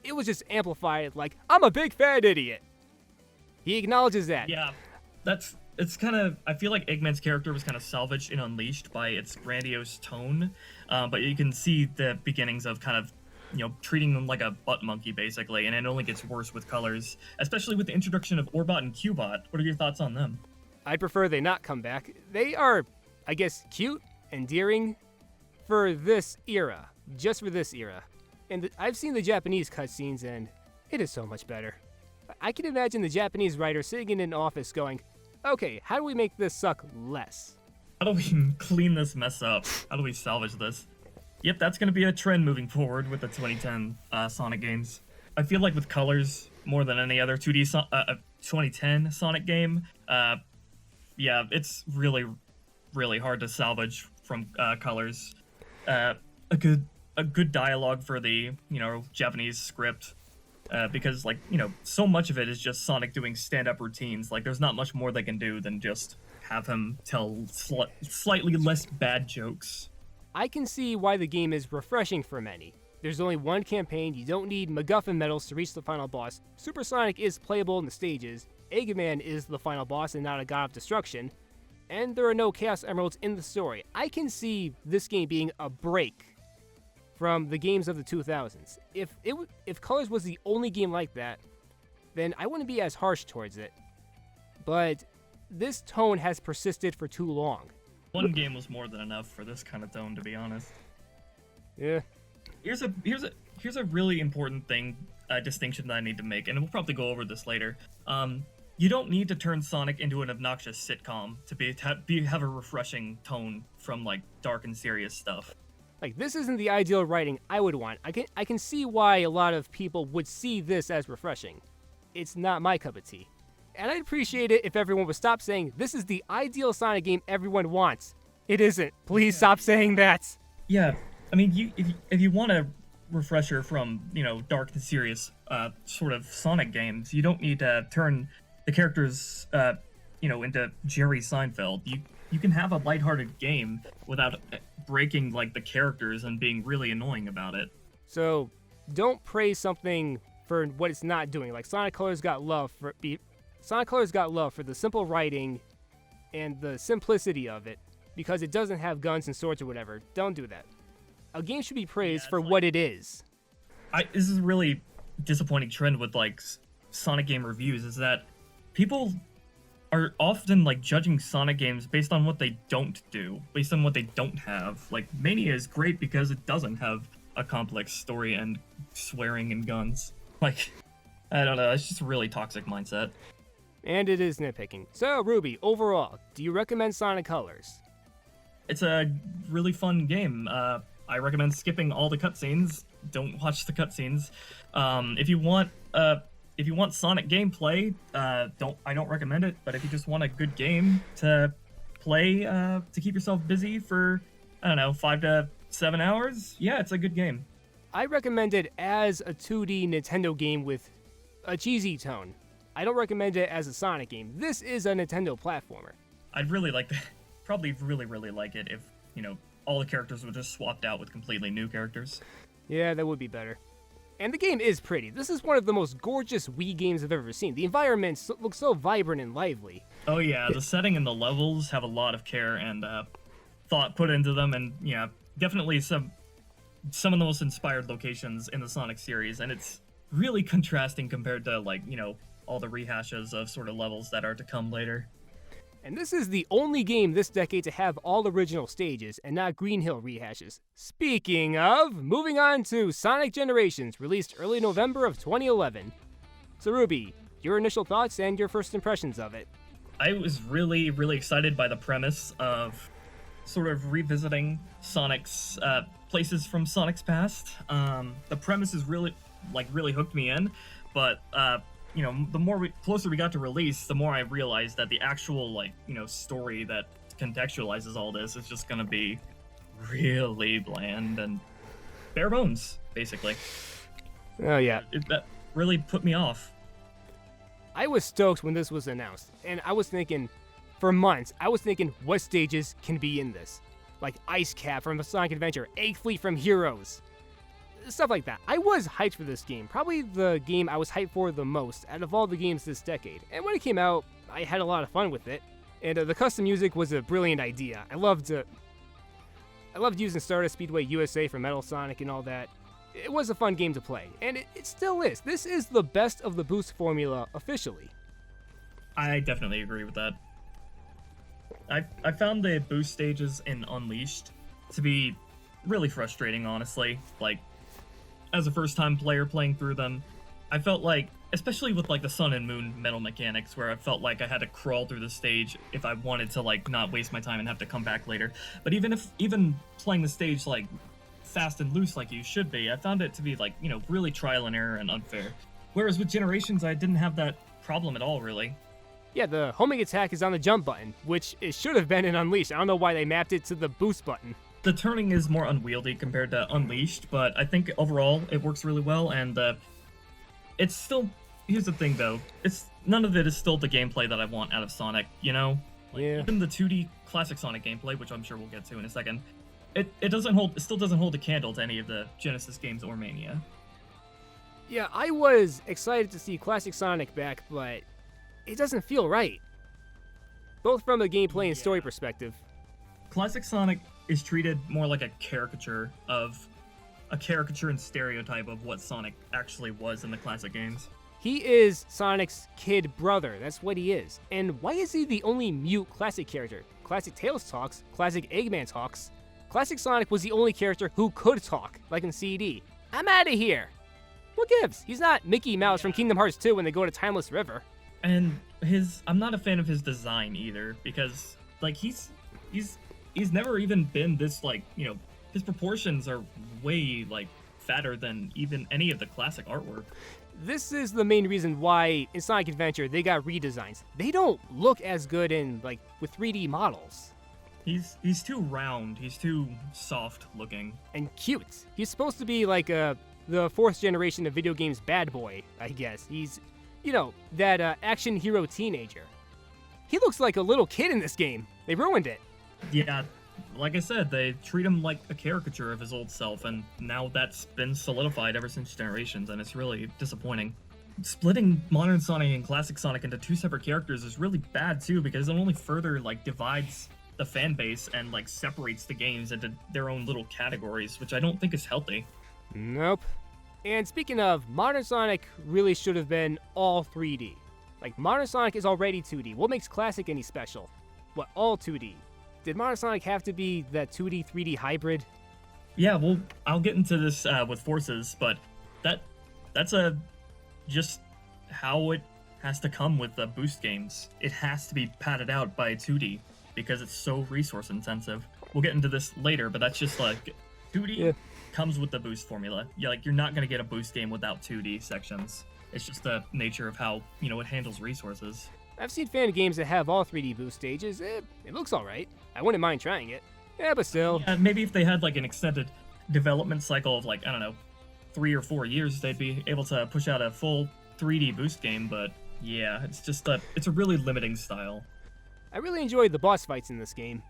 it was just amplified, like, I'm a big fat idiot. He acknowledges that. Yeah, it's kind of, I feel like Eggman's character was kind of salvaged in Unleashed by its grandiose tone, but you can see the beginnings of kind of, treating him like a butt monkey, basically, and it only gets worse with Colors, especially with the introduction of Orbot and Cubot. What are your thoughts on them? I'd prefer they not come back. They are, I guess, cute, endearing for this era, just for this era. And I've seen the Japanese cutscenes, and it is so much better. I can imagine the Japanese writer sitting in an office going, okay, how do we make this suck less? How do we clean this mess up? How do we salvage this? Yep, that's going to be a trend moving forward with the 2010 Sonic games. I feel like with Colors, more than any other 2010 Sonic game, yeah, it's really, really hard to salvage from Colors. A good dialogue for the Japanese script, because so much of it is just Sonic doing stand-up routines. Like, there's not much more they can do than just have him tell slightly less bad jokes. I can see why the game is refreshing for many. There's only one campaign, you don't need MacGuffin medals to reach the final boss. Super Sonic is playable in the stages, Eggman is the final boss and not a god of destruction, and there are no Chaos Emeralds in the story. I can see this game being a break from the games of the 2000s. If Colors was the only game like that, then I wouldn't be as harsh towards it. But this tone has persisted for too long. One game was more than enough for this kind of tone, to be honest. Yeah. Here's a really important distinction that I need to make, and we'll probably go over this later. You don't need to turn Sonic into an obnoxious sitcom to have a refreshing tone from dark and serious stuff. This isn't the ideal writing I would want. I can see why a lot of people would see this as refreshing. It's not my cup of tea. And I'd appreciate it if everyone would stop saying, this is the ideal Sonic game everyone wants. It isn't. Please stop saying that. Yeah, I mean, if you want a refresher from, dark and serious sort of Sonic games, you don't need to turn the characters, into Jerry Seinfeld. You can have a lighthearted game without breaking, the characters and being really annoying about it. So, don't praise something for what it's not doing. Sonic Colors got love for the simple writing and the simplicity of it, because it doesn't have guns and swords or whatever. Don't do that. A game should be praised for what it is. This is a really disappointing trend with Sonic game reviews, is that people are often like judging Sonic games based on what they don't do, based on what they don't have. Like Mania is great because it doesn't have a complex story and swearing and guns. Like, I don't know, it's just a really toxic mindset. And it is nitpicking. So, Ruby, overall, do you recommend Sonic Colors? It's a really fun game. I recommend skipping all the cutscenes. Don't watch the cutscenes. If you want Sonic gameplay, I don't recommend it. But if you just want a good game to play to keep yourself busy for, I don't know, 5 to 7 hours, yeah, it's a good game. I recommend it as a 2D Nintendo game with a cheesy tone. I don't recommend it as a Sonic game. This is a Nintendo platformer. I'd really like that. Probably really, really like it if, all the characters were just swapped out with completely new characters. Yeah, that would be better. And the game is pretty. This is one of the most gorgeous Wii games I've ever seen. The environments look so vibrant and lively. Oh yeah, the setting and the levels have a lot of care and thought put into them, and yeah, definitely some of the most inspired locations in the Sonic series, and it's really contrasting compared to all the rehashes of sort of levels that are to come later. And this is the only game this decade to have all original stages and not Green Hill rehashes. Speaking of, moving on to Sonic Generations, released early November of 2011. So Ruby, your initial thoughts and your first impressions of it. I was really, really excited by the premise of sort of revisiting Sonic's places from Sonic's past. The premise is really hooked me in, but the closer we got to release, the more I realized that the actual story that contextualizes all this is just gonna be really bland and bare bones, basically. Oh yeah. That really put me off. I was stoked when this was announced, and I was thinking, for months, what stages can be in this? Like Ice Cap from Sonic Adventure, Egg Fleet from Heroes, stuff like that. I was hyped for this game, probably the game I was hyped for the most out of all the games this decade. And when it came out, I had a lot of fun with it. And the custom music was a brilliant idea. I loved using Stardust Speedway USA for Metal Sonic and all that. It was a fun game to play, and it still is. This is the best of the boost formula officially. I definitely agree with that. I found the boost stages in Unleashed to be really frustrating, honestly. Like, as a first-time player playing through them, I felt like, especially with the Sun and Moon metal mechanics, where I felt like I had to crawl through the stage if I wanted to not waste my time and have to come back later. But even playing the stage fast and loose like you should be, I found it to be really trial and error and unfair. Whereas with Generations, I didn't have that problem at all, really. Yeah, the homing attack is on the jump button, which it should have been in Unleashed. I don't know why they mapped it to the boost button. The turning is more unwieldy compared to Unleashed, but I think overall it works really well, and it's still... Here's the thing, though. None of it is still the gameplay that I want out of Sonic, Yeah. Even the 2D classic Sonic gameplay, which I'm sure we'll get to in a second, it still doesn't hold a candle to any of the Genesis games or Mania. Yeah, I was excited to see classic Sonic back, but it doesn't feel right. Both from a gameplay and story perspective. Classic Sonic is treated more like a caricature and stereotype of what Sonic actually was in the classic games. He is Sonic's kid brother, that's what he is. And why is he the only mute classic character? Classic Tails talks, classic Eggman talks. Classic Sonic was the only character who could talk, like in CD. I'm out of here! What gives? He's not Mickey Mouse from Kingdom Hearts 2 when they go to Timeless River. And I'm not a fan of his design either, because he's never even been this his proportions are way fatter than even any of the classic artwork. This is the main reason why in Sonic Adventure they got redesigns. They don't look as good in with 3D models. He's too round. He's too soft looking and cute. He's supposed to be the fourth generation of video games bad boy, I guess. He's that action hero teenager. He looks like a little kid in this game. They ruined it. Yeah, like I said, they treat him like a caricature of his old self, and now that's been solidified ever since Generations, and it's really disappointing. Splitting modern Sonic and classic Sonic into two separate characters is really bad too, because it only further divides the fan base and separates the games into their own little categories, which I don't think is healthy. Nope. And speaking of, modern Sonic really should have been all 3D. Like, modern Sonic is already 2D. What makes classic any special? What, all 2D? Did modern Sonic have to be that 2D, 3D hybrid? Yeah, well, I'll get into this with Forces, but that's just how it has to come with the boost games. It has to be padded out by 2D because it's so resource intensive. We'll get into this later, but that's just like 2D comes with the boost formula. Yeah, like you're not gonna get a boost game without 2D sections. It's just the nature of how, it handles resources. I've seen fan games that have all 3D boost stages. It looks alright. I wouldn't mind trying it. Yeah, but still. Yeah, maybe if they had like an extended development cycle of like, I don't know, 3 or 4 years, they'd be able to push out a full 3D boost game, but yeah, it's just it's a really limiting style. I really enjoyed the boss fights in this game.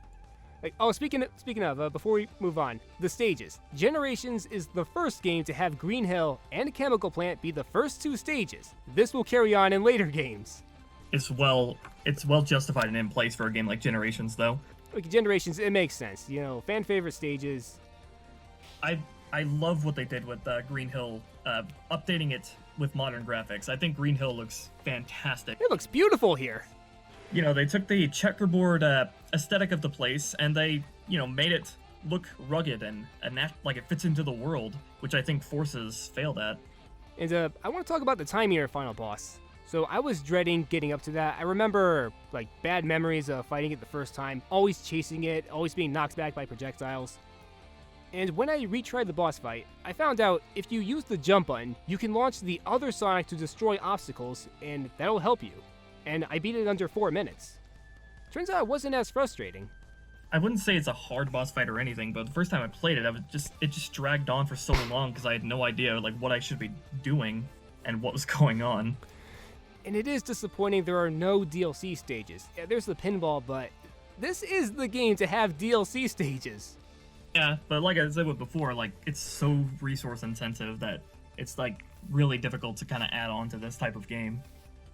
Speaking of, before we move on, the stages. Generations is the first game to have Green Hill and Chemical Plant be the first 2 stages. This will carry on in later games. It's well justified and in place for a game like Generations, though. Like Generations, it makes sense. Fan favorite stages. I love what they did with Green Hill, updating it with modern graphics. I think Green Hill looks fantastic. It looks beautiful here. They took the checkerboard aesthetic of the place and they, made it look rugged and like it fits into the world, which I think Forces failed at. And I want to talk about the Time final boss. So I was dreading getting up to that. I remember bad memories of fighting it the first time, always chasing it, always being knocked back by projectiles. And when I retried the boss fight, I found out if you use the jump button, you can launch the other Sonic to destroy obstacles, and that'll help you. And I beat it under 4 minutes. Turns out it wasn't as frustrating. I wouldn't say it's a hard boss fight or anything, but the first time I played it, it just dragged on for so long because I had no idea what I should be doing and what was going on. And it is disappointing there are no DLC stages. Yeah, there's the pinball, but this is the game to have DLC stages. Yeah, but like I said before, it's so resource intensive that it's really difficult to kind of add on to this type of game.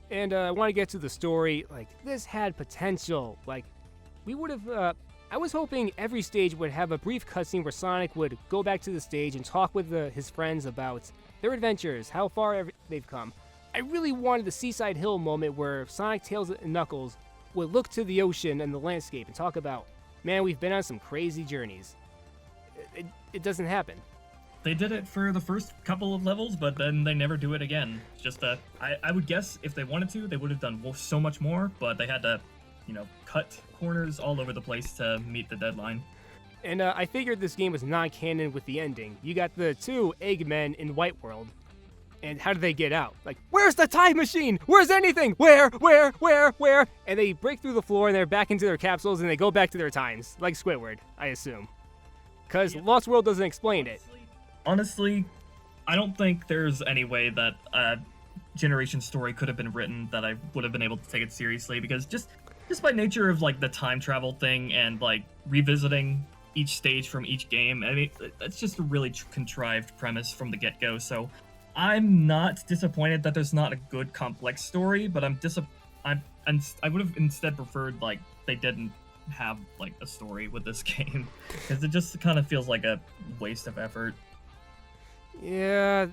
And I want to get to the story. This had potential. We would have. I was hoping every stage would have a brief cutscene where Sonic would go back to the stage and talk with his friends about their adventures, how far they've come. I really wanted the Seaside Hill moment where Sonic, Tails, and Knuckles would look to the ocean and the landscape and talk about, man, we've been on some crazy journeys. It doesn't happen. They did it for the first couple of levels, but then they never do it again. It's just I would guess if they wanted to, they would have done so much more, but they had to, cut corners all over the place to meet the deadline. And I figured this game was non-canon with the ending. You got the 2 Eggmen in White World. And how do they get out? Where's the time machine? Where's anything? Where? And they break through the floor and they're back into their capsules and they go back to their times. Like Squidward, I assume. Because Lost World doesn't explain it. Honestly, I don't think there's any way that Generation story could have been written that I would have been able to take it seriously, because just by nature of the time travel thing and revisiting each stage from each game, I mean, that's just a really contrived premise from the get-go. So I'm not disappointed that there's not a good complex story, but I would have instead preferred they didn't have a story with this game, because it just kind of feels like a waste of effort. Yeah,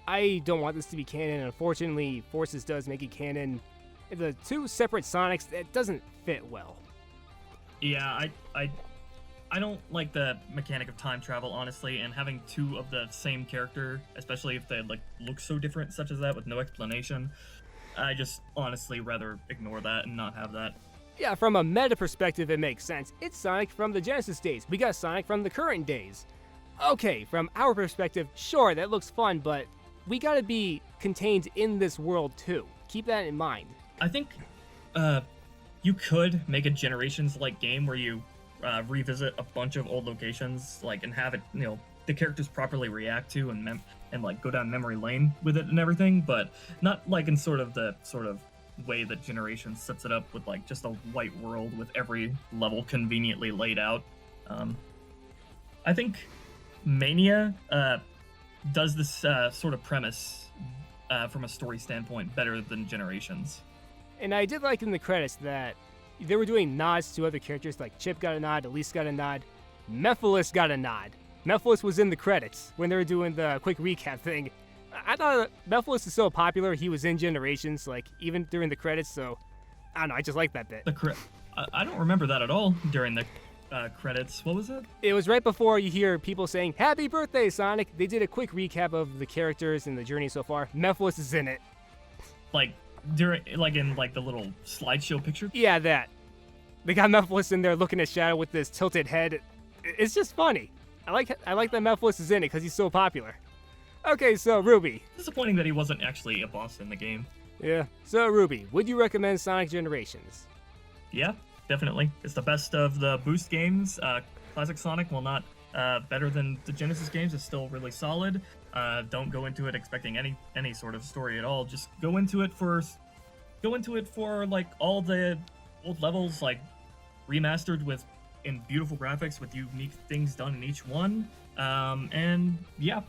I don't want this to be canon. Unfortunately, Forces does make it canon. The 2 separate Sonics, it doesn't fit well. Yeah, I don't like the mechanic of time travel, honestly, and having 2 of the same character, especially if they look so different such as that with no explanation, I just honestly rather ignore that and not have that. Yeah, from a meta perspective, it makes sense. It's Sonic from the Genesis days. We got Sonic from the current days. Okay, from our perspective, sure, that looks fun, but we gotta be contained in this world too. Keep that in mind. I think you could make a Generations-like game where you revisit a bunch of old locations, and have it, the characters properly react to and go down memory lane with it and everything, but not in the sort of way that Generations sets it up with just a white world with every level conveniently laid out. I think Mania does this sort of premise from a story standpoint better than Generations. And I did like in the credits that they were doing nods to other characters, Chip got a nod, Elise got a nod, Mephiles got a nod. Mephiles was in the credits when they were doing the quick recap thing. I thought Mephiles is so popular, he was in Generations, like, even during the credits, so, I don't know, I just like that bit. I don't remember that at all during the credits. What was it? It was right before you hear people saying, "Happy birthday, Sonic!" They did a quick recap of the characters and the journey so far. Mephiles is in it. Like, in the little slideshow picture? Yeah, that. They got Mephiles in there looking at Shadow with this tilted head. It's just funny. I like that Mephiles is in it because he's so popular. Okay, so Ruby. Disappointing that he wasn't actually a boss in the game. Yeah. So Ruby, would you recommend Sonic Generations? Yeah, definitely. It's the best of the Boost games. Classic Sonic, while not better than the Genesis games, is still really solid. Don't go into it expecting any sort of story at all. Just go into it for like all the old levels, like remastered in beautiful graphics with unique things done in each one. And yeah.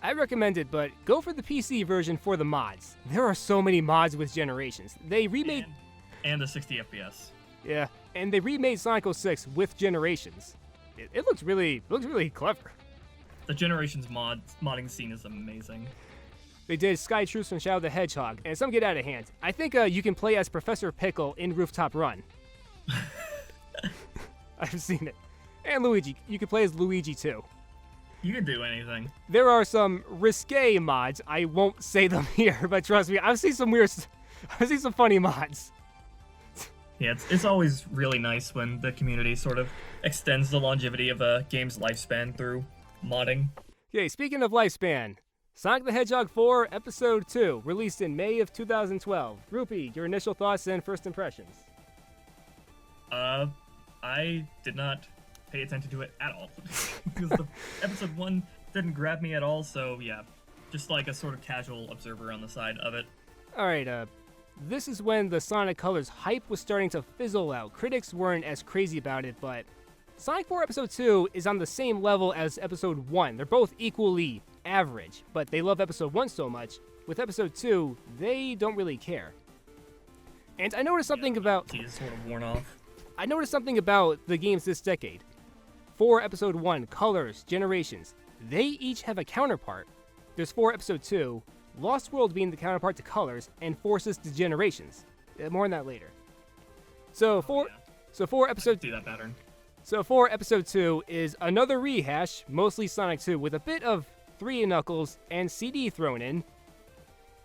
I recommend it, but go for the PC version for the mods. There are so many mods with Generations. They remade and the 60 FPS. Yeah, and they remade Sonic 06 with Generations. It looks really clever. The Generations modding scene is amazing. They did Sky Troops from Shadow the Hedgehog, and some get out of hand. I think you can play as Professor Pickle in Rooftop Run. I've seen it. And Luigi. You can play as Luigi too. You can do anything. There are some risque mods. I won't say them here, but trust me, I've seen some funny mods. Yeah, it's always really nice when the community sort of extends the longevity of a game's lifespan through modding. Okay, speaking of lifespan, Sonic the Hedgehog 4 Episode 2, released in May of 2012. Rupee, your initial thoughts and first impressions? I did not pay attention to it at all. Because the Episode 1 didn't grab me at all, so yeah, just like a sort of casual observer on the side of it. Alright, this is when the Sonic Colors hype was starting to fizzle out. Critics weren't as crazy about it, but Sonic 4 Episode 2 is on the same level as Episode 1. They're both equally average, but they love Episode 1 so much. With Episode 2, they don't really care. And I noticed something about... He's sort of worn off. I noticed something about the games this decade. For Episode 1, Colors, Generations, they each have a counterpart. There's 4 Episode 2, Lost World being the counterpart to Colors, and Forces to Generations. More on that later. So for Episode... See that pattern. So for Episode 2 is another rehash, mostly Sonic 2, with a bit of 3 Knuckles and CD thrown in.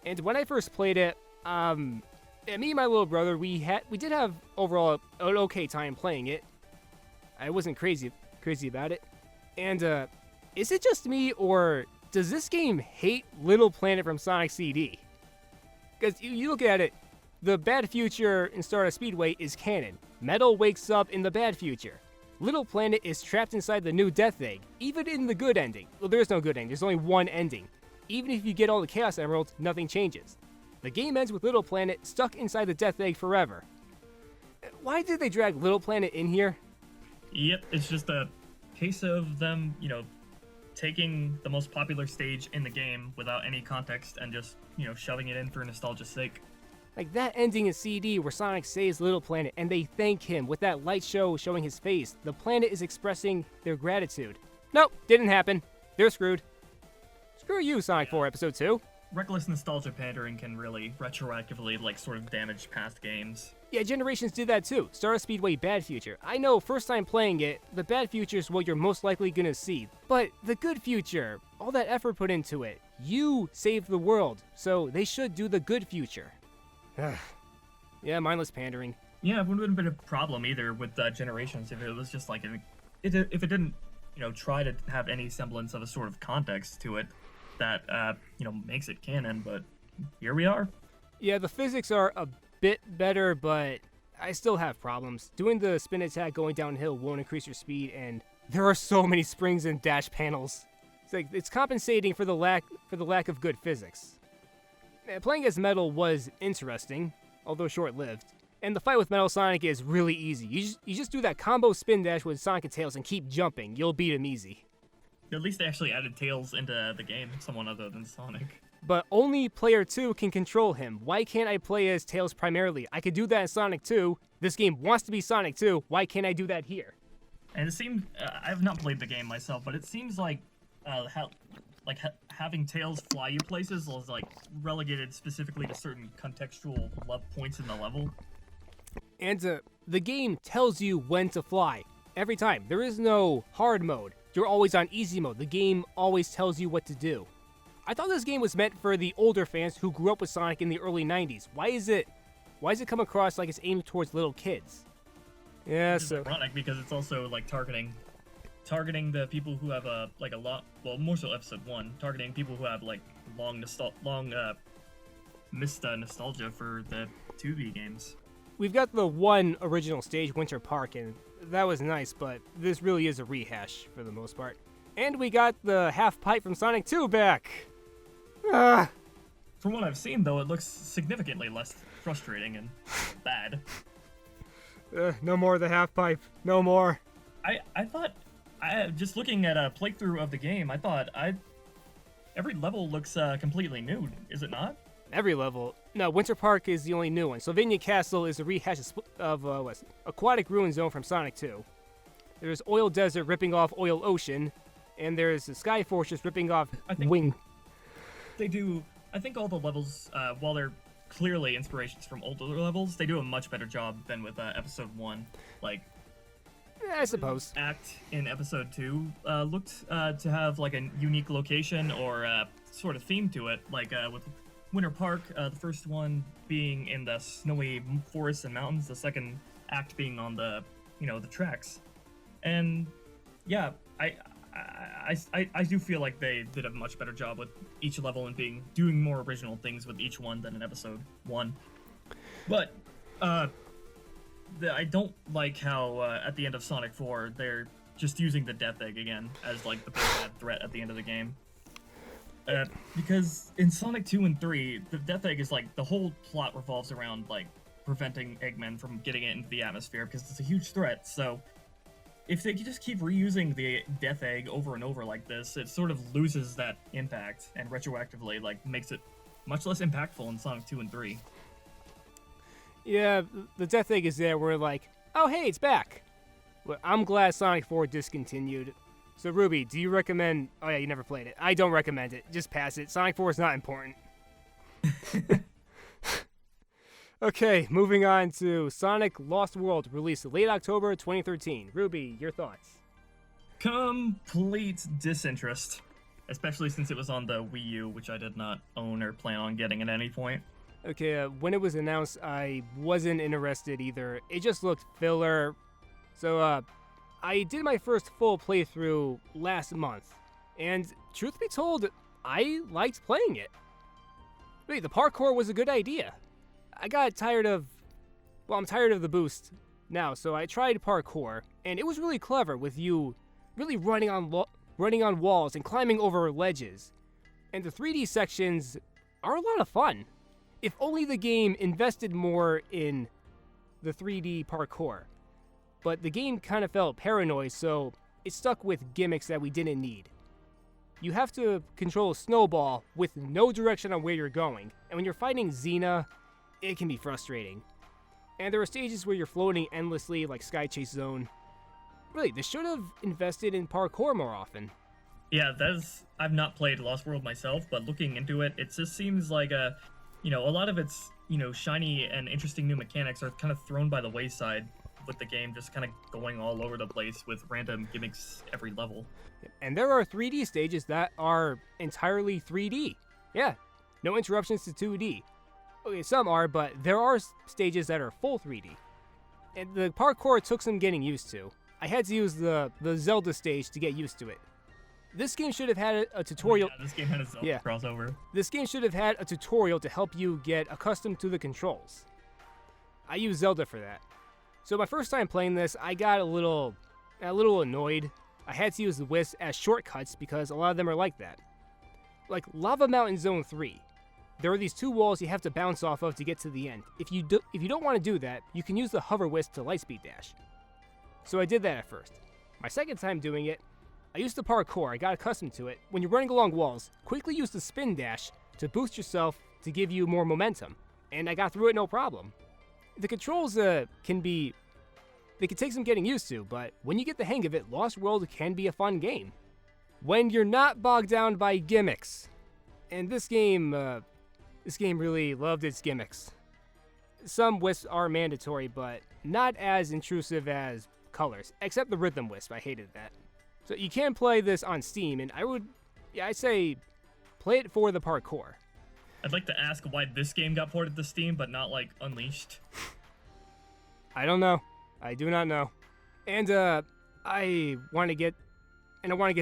And when I first played it, me and my little brother, we did have overall an okay time playing it. I wasn't crazy about it. And is it just me, or does this game hate Little Planet from Sonic CD? Because you look at it, the Bad Future in Stardust Speedway is canon. Metal wakes up in the Bad Future. Little Planet is trapped inside the new Death Egg, even in the good ending. Well, there's no good ending, there's only one ending. Even if you get all the Chaos Emeralds, nothing changes. The game ends with Little Planet stuck inside the Death Egg forever. Why did they drag Little Planet in here? Yep, it's just a case of them, taking the most popular stage in the game without any context and just, shoving it in for nostalgia's sake. Like that ending in CD where Sonic saves Little Planet and they thank him with that light show showing his face. The planet is expressing their gratitude. Nope, didn't happen. They're screwed. Screw you, Sonic 4 Episode 2. Reckless nostalgia pandering can really retroactively, sort of damage past games. Yeah, Generations did that too. Stardust Speedway Bad Future. I know, first time playing it, the Bad Future is what you're most likely gonna see. But the Good Future, all that effort put into it, you saved the world, so they should do the Good Future. Yeah, mindless pandering. Yeah, it wouldn't have been a problem either with Generations if it was just like, if it didn't, try to have any semblance of a sort of context to it that, makes it canon, but here we are. Yeah, the physics are a bit better, but I still have problems. Doing the spin attack going downhill won't increase your speed, and there are so many springs and dash panels. It's compensating for the lack of good physics. Playing as Metal was interesting, although short-lived. And the fight with Metal Sonic is really easy. You just do that combo spin dash with Sonic and Tails and keep jumping. You'll beat him easy. At least they actually added Tails into the game, someone other than Sonic. But only player 2 can control him. Why can't I play as Tails primarily? I could do that in Sonic 2. This game wants to be Sonic 2. Why can't I do that here? And it seems, I've not played the game myself, but it seems like like having Tails fly you places was like relegated specifically to certain contextual points in the level. And the game tells you when to fly every time. There is no hard mode. You're always on easy mode. The game always tells you what to do. I thought this game was meant for the older fans who grew up with Sonic in the early 90s. Why is it come across like it's aimed towards little kids? Yeah, It's ironic because it's also like targeting the people who have more so episode 1, targeting people who have like missed nostalgia for the 2B games. We've got the one original stage, Winter Park, and that was nice, but this really is a rehash for the most part. And we got the half pipe from Sonic 2 back. From what I've seen, though, it looks significantly less frustrating and bad. No more of the half pipe. No more. I thought, just looking at a playthrough of the game, I thought every level looks completely new. Is it not? Every level. No, Winter Park is the only new one. Sylvania Castle is a rehash of Aquatic Ruin Zone from Sonic 2. There's Oil Desert ripping off Oil Ocean, and there's the Sky Fortress ripping off Wing. They do. I think all the levels, while they're clearly inspirations from older levels, they do a much better job than with episode 1. Like, I suppose. Act in episode 2 looked to have like a unique location or sort of theme to it, like with Winter Park, the first one being in the snowy forests and mountains, the second act being on the tracks. And yeah, I do feel like they did a much better job with each level and doing more original things with each one than in episode 1. But I don't like how at the end of Sonic 4 they're just using the Death Egg again as like the big bad threat at the end of the game. Because in Sonic 2 and 3, the Death Egg is like the whole plot revolves around like preventing Eggman from getting it into the atmosphere because it's a huge threat. So if they just keep reusing the Death Egg over and over like this, it sort of loses that impact and retroactively like makes it much less impactful in Sonic 2 and 3. Yeah, the Death Egg is there. We're like, oh hey, it's back. Well, I'm glad Sonic 4 discontinued. So Ruby, do you recommend... Oh yeah, you never played it. I don't recommend it. Just pass it. Sonic 4 is not important. Okay, moving on to Sonic Lost World, released late October 2013. Ruby, your thoughts? Complete disinterest. Especially since it was on the Wii U, which I did not own or plan on getting at any point. Okay, when it was announced, I wasn't interested either. It just looked filler. So, I did my first full playthrough last month, and truth be told, I liked playing it. Wait, the parkour was a good idea. I got tired of... Well, I'm tired of the boost now, so I tried parkour, and it was really clever with you really running on walls and climbing over ledges. And the 3D sections are a lot of fun. If only the game invested more in the 3D parkour. But the game kind of felt paranoid, so it stuck with gimmicks that we didn't need. You have to control a snowball with no direction on where you're going, and when you're fighting Xena, it can be frustrating. And there are stages where you're floating endlessly, like Sky Chase Zone. Really, they should have invested in parkour more often. Yeah, I've not played Lost World myself, but looking into it, it just seems like a lot of its, shiny and interesting new mechanics are kind of thrown by the wayside, with the game just kind of going all over the place with random gimmicks every level. And there are 3D stages that are entirely 3D. Yeah, no interruptions to 2D. Okay, some are, but there are stages that are full 3D. And the parkour took some getting used to. I had to use the Zelda stage to get used to it. This game should have had a tutorial. Yeah, this game had a Zelda crossover. This game should have had a tutorial to help you get accustomed to the controls. I used Zelda for that. So my first time playing this, I got a little annoyed. I had to use the Wisp as shortcuts because a lot of them are like that. Like Lava Mountain Zone 3. There are these two walls you have to bounce off of to get to the end. If you don't want to do that, you can use the hover Wisp to lightspeed dash. So I did that at first. My second time doing it, I used the parkour. I got accustomed to it. When you're running along walls, quickly use the spin dash to boost yourself to give you more momentum. And I got through it no problem. The controls can take some getting used to, but when you get the hang of it, Lost World can be a fun game. when you're not bogged down by gimmicks. And this game really loved its gimmicks. Some wisps are mandatory, but not as intrusive as colors, except the rhythm wisp. I hated that. So you can play this on Steam, and I'd say play it for the parkour. I'd like to ask why this game got ported to Steam, but not like Unleashed. I don't know. I do not know. And I want to get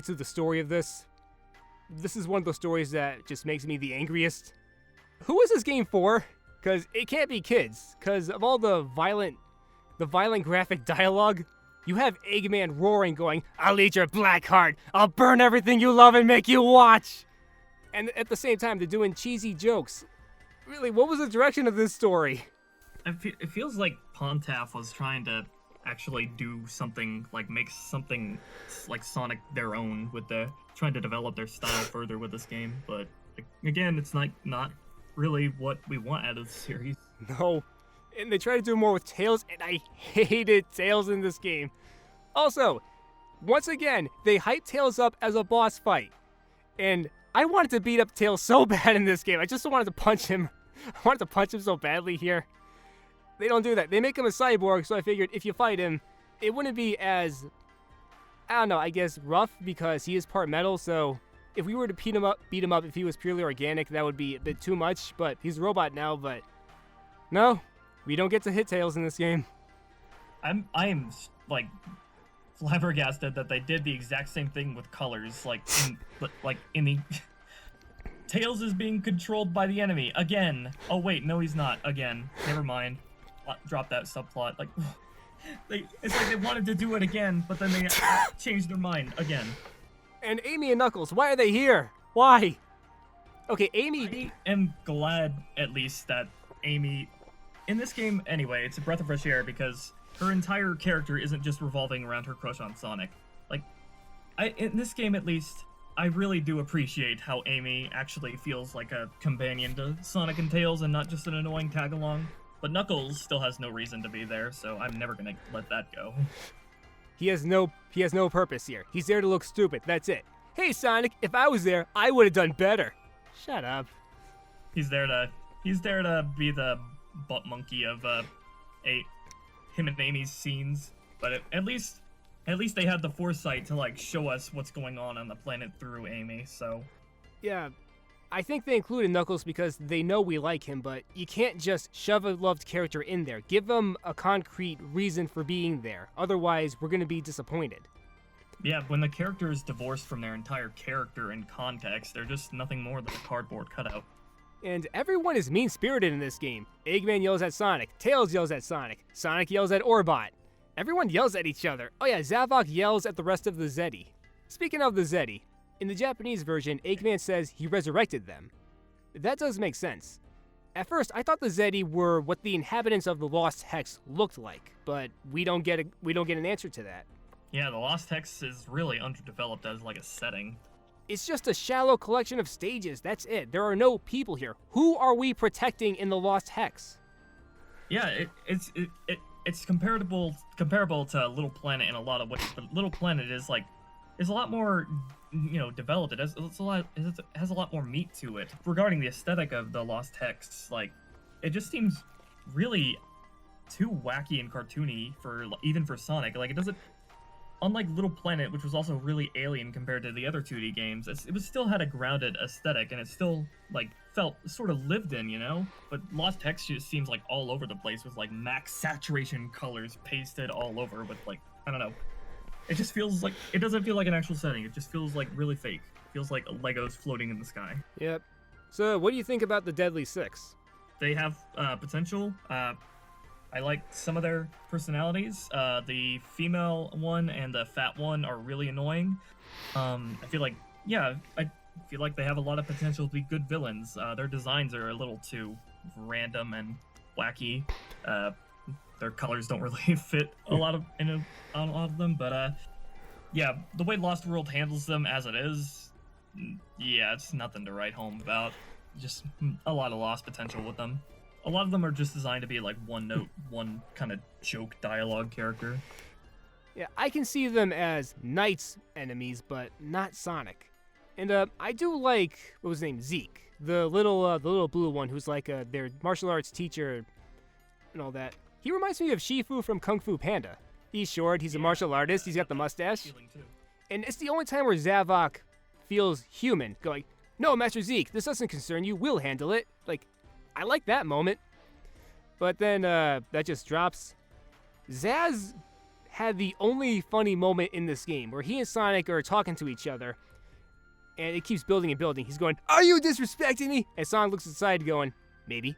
to the story of this. This is one of those stories that just makes me the angriest. Who is this game for? Because it can't be kids. Because of all the violent graphic dialogue, you have Eggman roaring, going, "I'll eat your black heart. I'll burn everything you love and make you watch." And at the same time, they're doing cheesy jokes. Really, what was the direction of this story? It feels like Pontaf was trying to actually do something, like make something like Sonic their own, with trying to develop their style further with this game. But again, it's not really what we want out of the series. No. And they try to do more with Tails, and I hated Tails in this game. Also, once again, they hype Tails up as a boss fight. And I wanted to beat up Tails so bad in this game. I just wanted to punch him. I wanted to punch him so badly here. They don't do that. They make him a cyborg, so I figured if you fight him, it wouldn't be as, I don't know, I guess rough, because he is part metal, so if we were to beat him up if he was purely organic, that would be a bit too much, but he's a robot now, but no, we don't get to hit Tails in this game. I am like flabbergasted that they did the exact same thing with colors, like in the Tails is being controlled by the enemy again. Oh wait, no he's not again. Never mind. Drop that subplot. Like it's like they wanted to do it again, but then they changed their mind again. And Amy and Knuckles, why are they here? Why? Okay, Amy. I am glad at least that Amy, in this game anyway, it's a breath of fresh air because her entire character isn't just revolving around her crush on Sonic. Like, in this game at least, I really do appreciate how Amy actually feels like a companion to Sonic and Tails and not just an annoying tag-along. But Knuckles still has no reason to be there, so I'm never gonna let that go. He has no purpose here. He's there to look stupid, that's it. Hey Sonic, if I was there, I would have done better. Shut up. He's there to be the butt monkey of him and Amy's scenes. But at least they had the foresight to like show us what's going on the planet through Amy, so yeah. I think they included Knuckles because they know we like him, but you can't just shove a loved character in there. Give them a concrete reason for being there. Otherwise, we're going to be disappointed. Yeah, when the character is divorced from their entire character and context, they're just nothing more than a cardboard cutout. And everyone is mean-spirited in this game. Eggman yells at Sonic, Tails yells at Sonic, Sonic yells at Orbot. Everyone yells at each other. Oh yeah, Zavok yells at the rest of the Zeddy. Speaking of the Zeddy, in the Japanese version, Eggman says he resurrected them. That does make sense. At first, I thought the Zeddy were what the inhabitants of the Lost Hex looked like, but we don't get an answer to that. Yeah, the Lost Hex is really underdeveloped as like a setting. It's just a shallow collection of stages, that's it. There are no people here. Who are we protecting in the Lost Hex? Yeah, it's comparable to Little Planet in a lot of ways, but Little Planet is a lot more, developed. It has a lot more meat to it. Regarding the aesthetic of the Lost Hex, like, it just seems really too wacky and cartoony even for Sonic. Like, it doesn't. Unlike Little Planet, which was also really alien compared to the other 2D games, it still had a grounded aesthetic, and it still felt sort of lived in, But Lost Hex just seems like all over the place with max saturation colors pasted all over with I don't know. It just feels like it doesn't feel like an actual setting. It just feels really fake. It feels like Legos floating in the sky. Yep. So, what do you think about the Deadly Six? They have potential. I like some of their personalities. The female one and the fat one are really annoying. I feel like they have a lot of potential to be good villains. Their designs are a little too random and wacky. Their colors don't really fit a lot of them, but the way Lost World handles them as it is, it's nothing to write home about. Just a lot of lost potential with them. A lot of them are just designed to be one note, one kind of joke dialogue character. Yeah, I can see them as Knight's enemies, but not Sonic. And I do like what was his name, Zeke, the little blue one who's like their martial arts teacher and all that. He reminds me of Shifu from Kung Fu Panda. He's short, he's a martial artist, he's got the mustache. And it's the only time where Zavok feels human, going, "No, Master Zeke, this doesn't concern you, we'll handle it." Like, I like that moment. But then that just drops. Zaz had the only funny moment in this game where he and Sonic are talking to each other, and it keeps building and building. He's going, "Are you disrespecting me?" And Sonic looks aside going, "Maybe."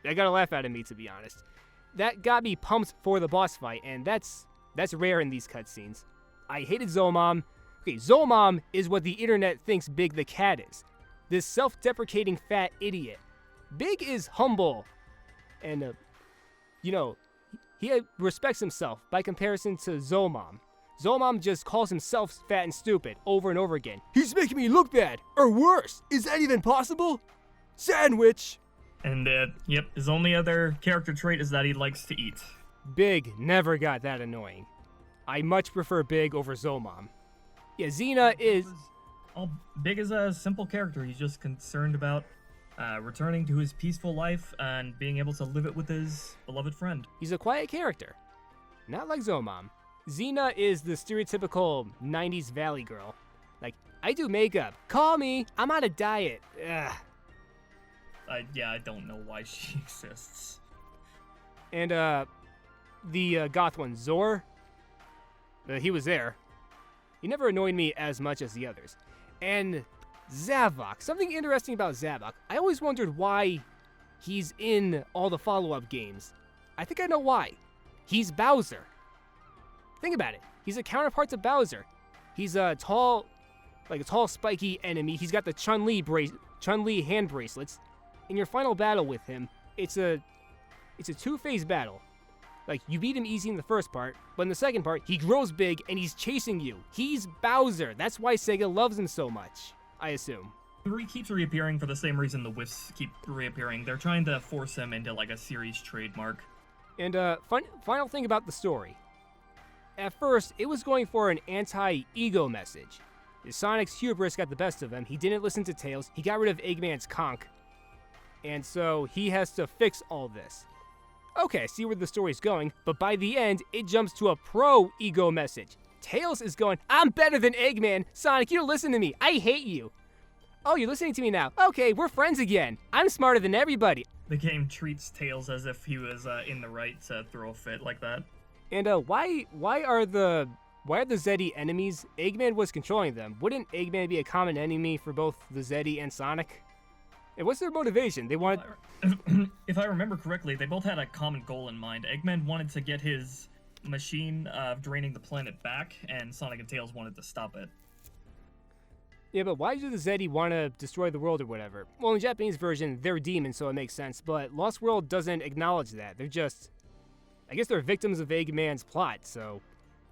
That got a laugh out of me, to be honest. That got me pumped for the boss fight, and that's rare in these cutscenes. I hated Zomom. Okay, Zomom is what the internet thinks Big the Cat is. This self-deprecating fat idiot. Big is humble, and, he respects himself by comparison to Zomom. Zomom just calls himself fat and stupid over and over again. "He's making me look bad, or worse. Is that even possible? Sandwich!" And, yep, his only other character trait is that he likes to eat. Big never got that annoying. I much prefer Big over Zomom. Yeah, Xena is... Big is a simple character. He's just concerned about returning to his peaceful life and being able to live it with his beloved friend. He's a quiet character. Not like Zomom. Xena is the stereotypical 90s Valley girl. Like, "I do makeup. Call me. I'm on a diet." Ugh. I don't know why she exists. And, the goth one, Zor, he was there. He never annoyed me as much as the others. And Zavok. Something interesting about Zavok. I always wondered why he's in all the follow-up games. I think I know why. He's Bowser. Think about it. He's a counterpart to Bowser. He's a tall, spiky enemy. He's got the Chun-Li hand bracelets. In your final battle with him, it's a two-phase battle. Like, you beat him easy in the first part, but in the second part, he grows big and he's chasing you. He's Bowser. That's why Sega loves him so much, I assume. He keeps reappearing for the same reason the Whiffs keep reappearing. They're trying to force him into, like, a series trademark. And, final thing about the story. At first, it was going for an anti-ego message. Sonic's hubris got the best of him. He didn't listen to Tails. He got rid of Eggman's conch. And so he has to fix all this. Okay, I see where the story's going, but by the end, it jumps to a pro-ego message. Tails is going, "I'm better than Eggman. Sonic, you don't listen to me. I hate you." "Oh, you're listening to me now. Okay, we're friends again. I'm smarter than everybody." The game treats Tails as if he was in the right to throw a fit like that. And why are the Zeddy enemies? Eggman was controlling them. Wouldn't Eggman be a common enemy for both the Zeddy and Sonic? And what's their motivation? They wanted... If I remember correctly, they both had a common goal in mind. Eggman wanted to get his machine of draining the planet back, and Sonic and Tails wanted to stop it. Yeah, but why do the Zeddy want to destroy the world or whatever? Well, in the Japanese version, they're demons, so it makes sense, but Lost World doesn't acknowledge that. They're just... I guess they're victims of Eggman's plot, so...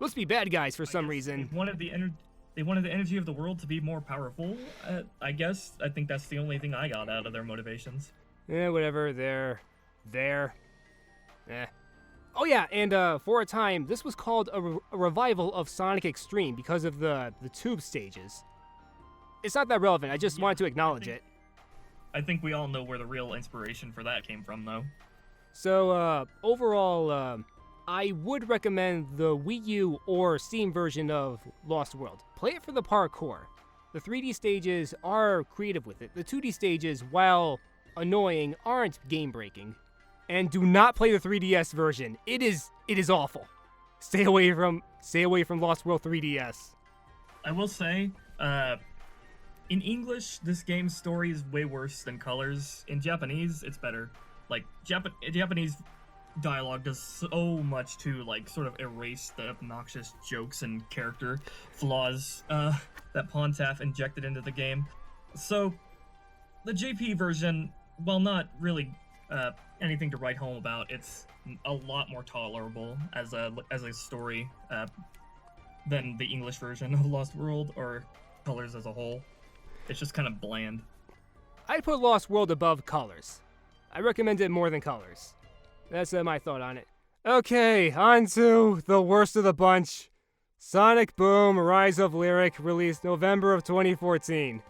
Must be bad guys for some reason. They wanted the energy of the world to be more powerful, I guess. I think that's the only thing I got out of their motivations. Whatever, they're... Oh yeah, and for a time, this was called a revival of Sonic Extreme because of the tube stages. It's not that relevant, I just wanted to acknowledge it. I think we all know where the real inspiration for that came from, though. So, overall, I would recommend the Wii U or Steam version of Lost World. Play it for the parkour. The 3D stages are creative with it. The 2D stages, while annoying, aren't game-breaking. And do not play the 3DS version. It is awful. Stay away from Lost World 3DS. I will say, in English, this game's story is way worse than Colors. In Japanese, it's better. Like, Japanese dialogue does so much to, like, sort of erase the obnoxious jokes and character flaws that Pontaff injected into the game. So, the JP version, while not really anything to write home about, it's a lot more tolerable as a story than the English version of Lost World or Colors as a whole. It's just kind of bland. I'd put Lost World above Colors. I recommend it more than Colors. That's my thought on it. Okay, on to the worst of the bunch. Sonic Boom Rise of Lyric, released November of 2014.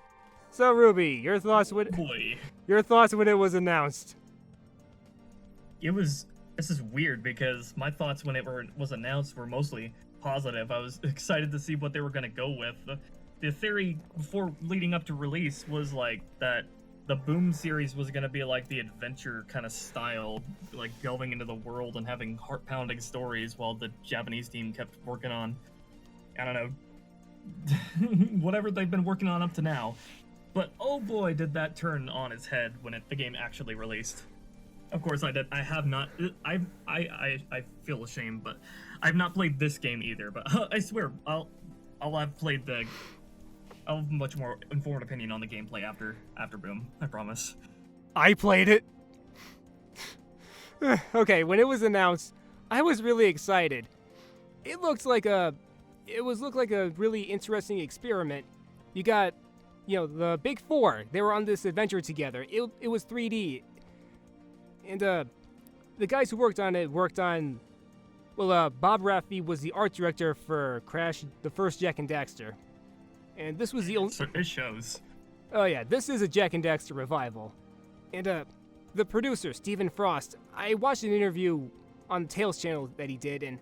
So Ruby, your thoughts when Boy, it was announced? this is weird because my thoughts when was announced were mostly positive. I was excited to see what they were going to go with. The theory before leading up to release was like that the Boom series was going to be like the adventure kind of style, like delving into the world and having heart-pounding stories, while the Japanese team kept working on, I don't know, whatever they've been working on up to now. But oh boy, did that turn on its head when the game actually released. Of course, I have not. I feel ashamed, but I've not played this game either. But I swear, I'll have a much more informed opinion on the gameplay after Boom. I promise. I played it. Okay, when it was announced, I was really excited. It looked like a really interesting experiment. You got, the big four. They were on this adventure together. It was 3D. And the guys who worked on it Bob Raffi was the art director for Crash, the first Jak and Daxter. And this was the only... It shows. Oh yeah, this is a Jak and Daxter revival. And the producer, Stephen Frost, I watched an interview on the Tales channel that he did, and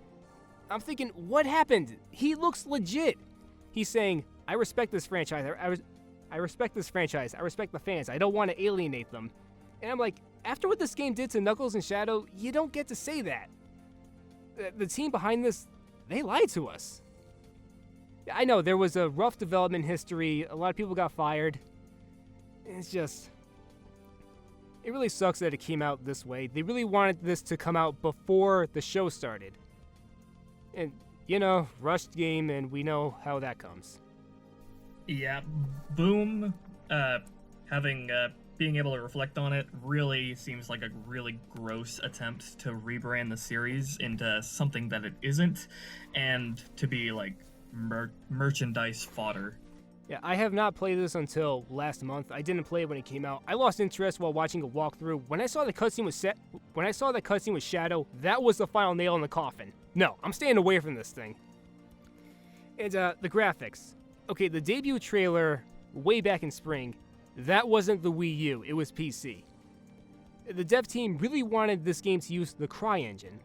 I'm thinking, what happened? He looks legit. He's saying, I respect this franchise. I respect this franchise. I respect the fans. I don't want to alienate them. And I'm like, after what this game did to Knuckles and Shadow, you don't get to say that. The team behind this, they lied to us. I know there was a rough development history. A lot of people got fired. It's just... It really sucks that it came out this way. They really wanted this to come out before the show started. And, rushed game, and we know how that comes. Yeah, Boom, being able to reflect on it really seems like a really gross attempt to rebrand the series into something that it isn't, and to be like merchandise fodder. Yeah, I have not played this until last month. I didn't play it when it came out. I lost interest while watching a walkthrough. When I saw the cutscene with Shadow, that was the final nail in the coffin. No, I'm staying away from this thing. And the graphics. Okay, the debut trailer way back in spring, that wasn't the Wii U, it was PC. The dev team really wanted this game to use the CryEngine.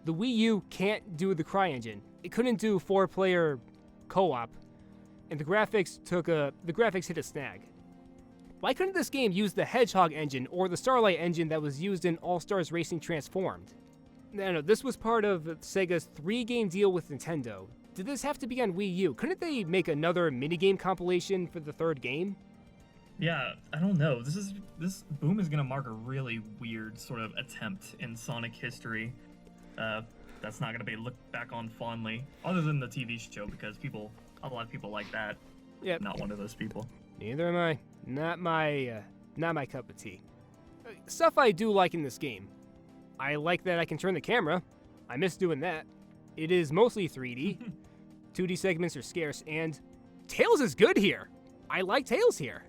The Wii U can't do the CryEngine. It couldn't do 4-player co-op, and the graphics hit a snag. Why couldn't this game use the Hedgehog engine or the Starlight engine that was used in All-Stars Racing Transformed? No, this was part of Sega's 3-game deal with Nintendo. Did this have to be on Wii U? Couldn't they make another minigame compilation for the third game? Yeah, I don't know. This Boom is gonna mark a really weird sort of attempt in Sonic history. That's not gonna be looked back on fondly, other than the TV show, because a lot of people like that. Yep. Not one of those people. Neither am I. Not my cup of tea. Stuff I do like in this game. I like that I can turn the camera. I miss doing that. It is mostly 3D. 2D segments are scarce, and Tails is good here. I like Tails here.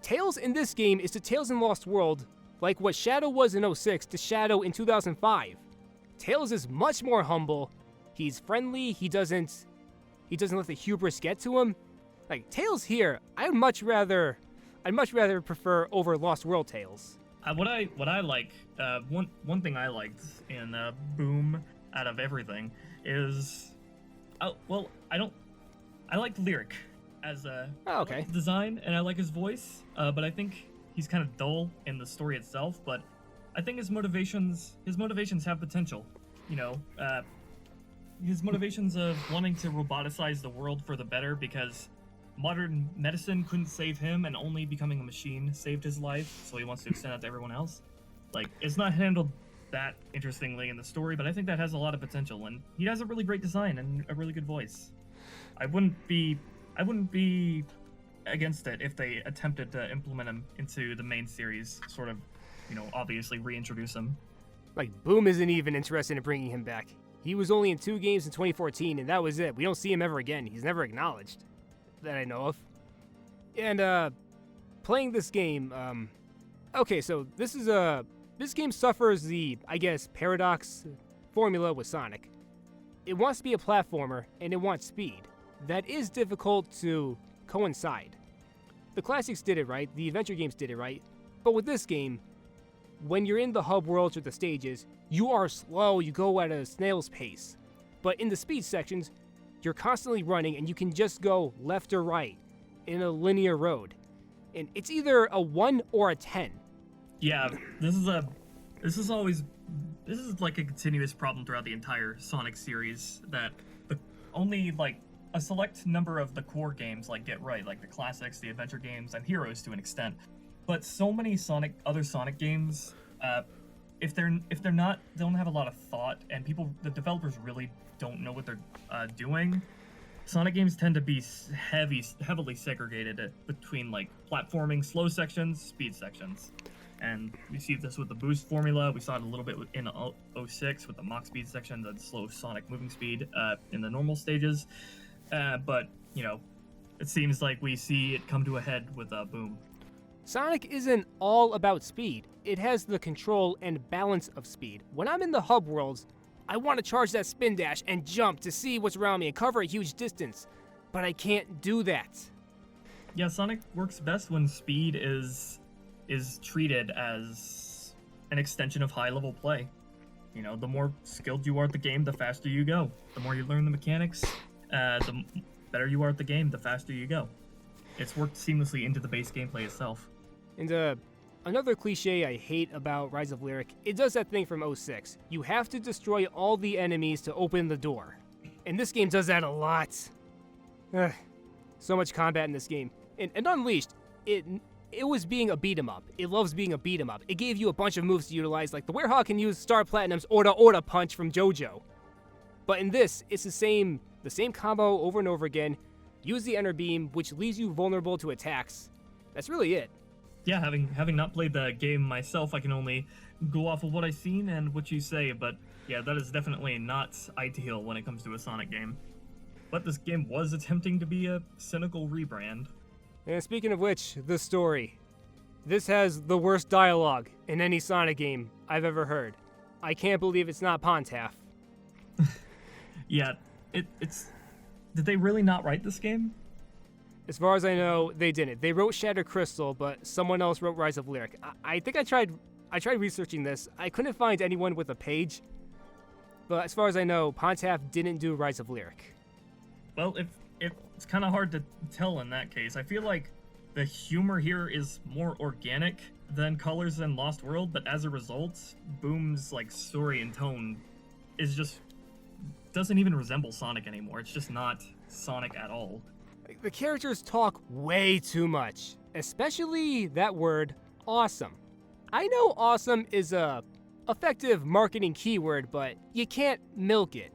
Tails in this game is to Tails in Lost World like what Shadow was in 06 to Shadow in 2005. Tails is much more humble. He's friendly. He doesn't let the hubris get to him. Like Tails here, I'd much rather prefer over Lost World Tails. What I like, one thing I liked in Boom out of everything is, I like Lyric as a design, and I like his voice, but I think he's kind of dull in the story itself. But I think his motivations have potential. His motivations of wanting to roboticize the world for the better because modern medicine couldn't save him, and only becoming a machine saved his life, so he wants to extend that to everyone else. Like, it's not handled that interestingly in the story, but I think that has a lot of potential, and he has a really great design and a really good voice. I wouldn't be against it if they attempted to implement him into the main series, sort of, obviously reintroduce him. Like, Boom isn't even interested in bringing him back. He was only in 2 games in 2014, and that was it. We don't see him ever again. He's never acknowledged that I know of. And playing this game, okay, so this is This game suffers the, I guess, paradox formula with Sonic. It wants to be a platformer, and it wants speed. That is difficult to coincide. The classics did it right, the adventure games did it right, but with this game, when you're in the hub worlds or the stages, you are slow, you go at a snail's pace. But in the speed sections, you're constantly running and you can just go left or right in a linear road. And it's either a 1 or a 10. Yeah, this is like a continuous problem throughout the entire Sonic series, that only like a select number of the core games like get right, like the classics, the adventure games, and Heroes to an extent. But so many other Sonic games, if they're not, they don't have a lot of thought, and the developers really don't know what they're doing. Sonic games tend to be heavily segregated between like platforming, slow sections, speed sections. And we see this with the boost formula. We saw it a little bit in 06 with the Mach speed section, the slow Sonic moving speed in the normal stages. But, you know, it seems like we see it come to a head with Boom. Sonic isn't all about speed. It has the control and balance of speed. When I'm in the hub worlds, I want to charge that spin dash and jump to see what's around me and cover a huge distance. But I can't do that. Yeah, Sonic works best when speed is treated as an extension of high-level play. You know, the more skilled you are at the game, the faster you go. The more you learn the mechanics, the better you are at the game, the faster you go. It's worked seamlessly into the base gameplay itself. And another cliche I hate about Rise of Lyric, it does that thing from 06. You have to destroy all the enemies to open the door. And this game does that a lot. Ugh, so much combat in this game. And Unleashed, it was being a beat-em-up. It loves being a beat-em-up. It gave you a bunch of moves to utilize, like the Werehog can use Star Platinum's Orta punch from JoJo. But in this, it's the same combo over and over again. Use the Enter Beam, which leaves you vulnerable to attacks. That's really it. Yeah, having not played the game myself, I can only go off of what I've seen and what you say, but yeah, that is definitely not ideal when it comes to a Sonic game. But this game was attempting to be a cynical rebrand. And speaking of which, the story. This has the worst dialogue in any Sonic game I've ever heard. I can't believe it's not Pontaf. Yeah, it's... Did they really not write this game? As far as I know, they didn't. They wrote Shattered Crystal, but someone else wrote Rise of Lyric. I think I tried researching this. I couldn't find anyone with a page. But as far as I know, Pontaf didn't do Rise of Lyric. Well, it's kind of hard to tell in that case. I feel like the humor here is more organic than Colors and Lost World, but as a result, Boom's like story and tone is just doesn't even resemble Sonic anymore. It's just not Sonic at all. The characters talk way too much, especially that word, awesome. I know awesome is a effective marketing keyword, but you can't milk it.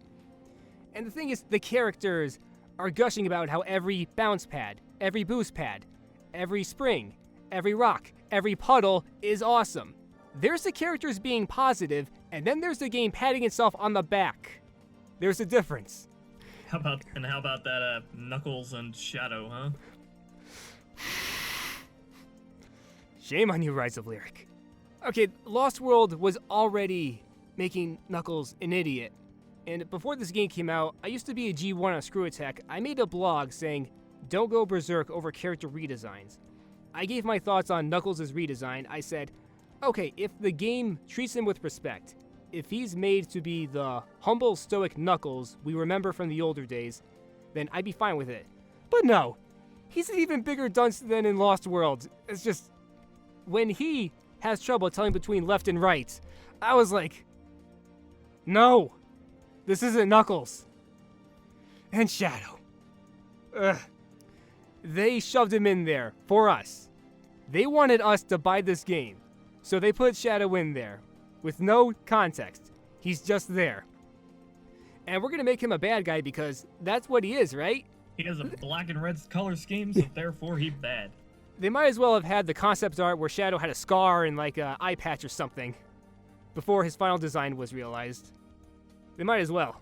And the thing is, the characters are gushing about how every bounce pad, every boost pad, every spring, every rock, every puddle is awesome. There's the characters being positive, and then there's the game patting itself on the back. There's a difference. How about that Knuckles and Shadow, huh? Shame on you, Rise of Lyric. Okay, Lost World was already making Knuckles an idiot. And before this game came out, I used to be a G1 on Screw Attack. I made a blog saying, don't go berserk over character redesigns. I gave my thoughts on Knuckles' redesign. I said, okay, if the game treats him with respect, if he's made to be the humble, stoic Knuckles we remember from the older days, then I'd be fine with it. But no, he's an even bigger dunce than in Lost World. It's just, when he has trouble telling between left and right, I was like, no, this isn't Knuckles. And Shadow. Ugh. They shoved him in there for us. They wanted us to buy this game, so they put Shadow in there. With no context. He's just there. And we're gonna make him a bad guy because that's what he is, right? He has a black and red color scheme, so therefore he's bad. They might as well have had the concept art where Shadow had a scar and like an eye patch or something before his final design was realized. They might as well.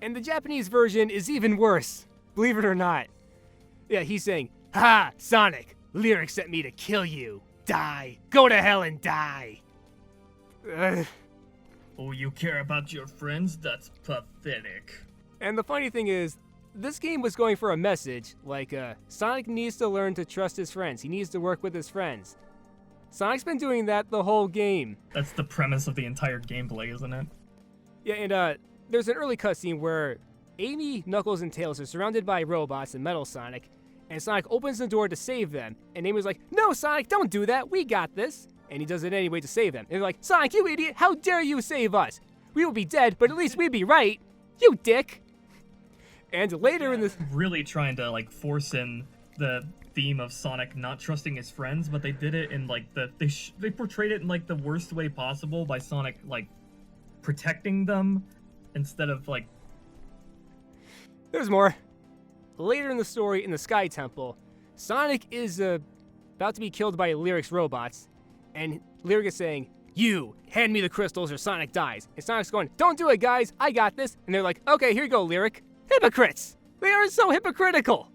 And the Japanese version is even worse, believe it or not. Yeah, he's saying, "Ha, Sonic, Lyric sent me to kill you. Die. Go to hell and die." Oh, you care about your friends? That's pathetic. And the funny thing is, this game was going for a message, like, Sonic needs to learn to trust his friends. He needs to work with his friends. Sonic's been doing that the whole game. That's the premise of the entire gameplay, isn't it? Yeah, and there's an early cutscene where Amy, Knuckles, and Tails are surrounded by robots and Metal Sonic, and Sonic opens the door to save them, and Amy's like, "No, Sonic, don't do that, we got this." And he does it anyway to save them. And they're like, "Sonic, you idiot, how dare you save us? We will be dead, but at least we'd be right, you dick." And later in this... Really trying to, like, force in the theme of Sonic not trusting his friends, but they did it in, like, they portrayed it in, like, the worst way possible by Sonic, like, protecting them instead of, like... There's more. Later in the story, in the Sky Temple, Sonic is about to be killed by Lyric's robots, and Lyric is saying, "You, hand me the crystals or Sonic dies." And Sonic's going, "Don't do it, guys, I got this." And they're like, "Okay, here you go, Lyric." Hypocrites! They are so hypocritical!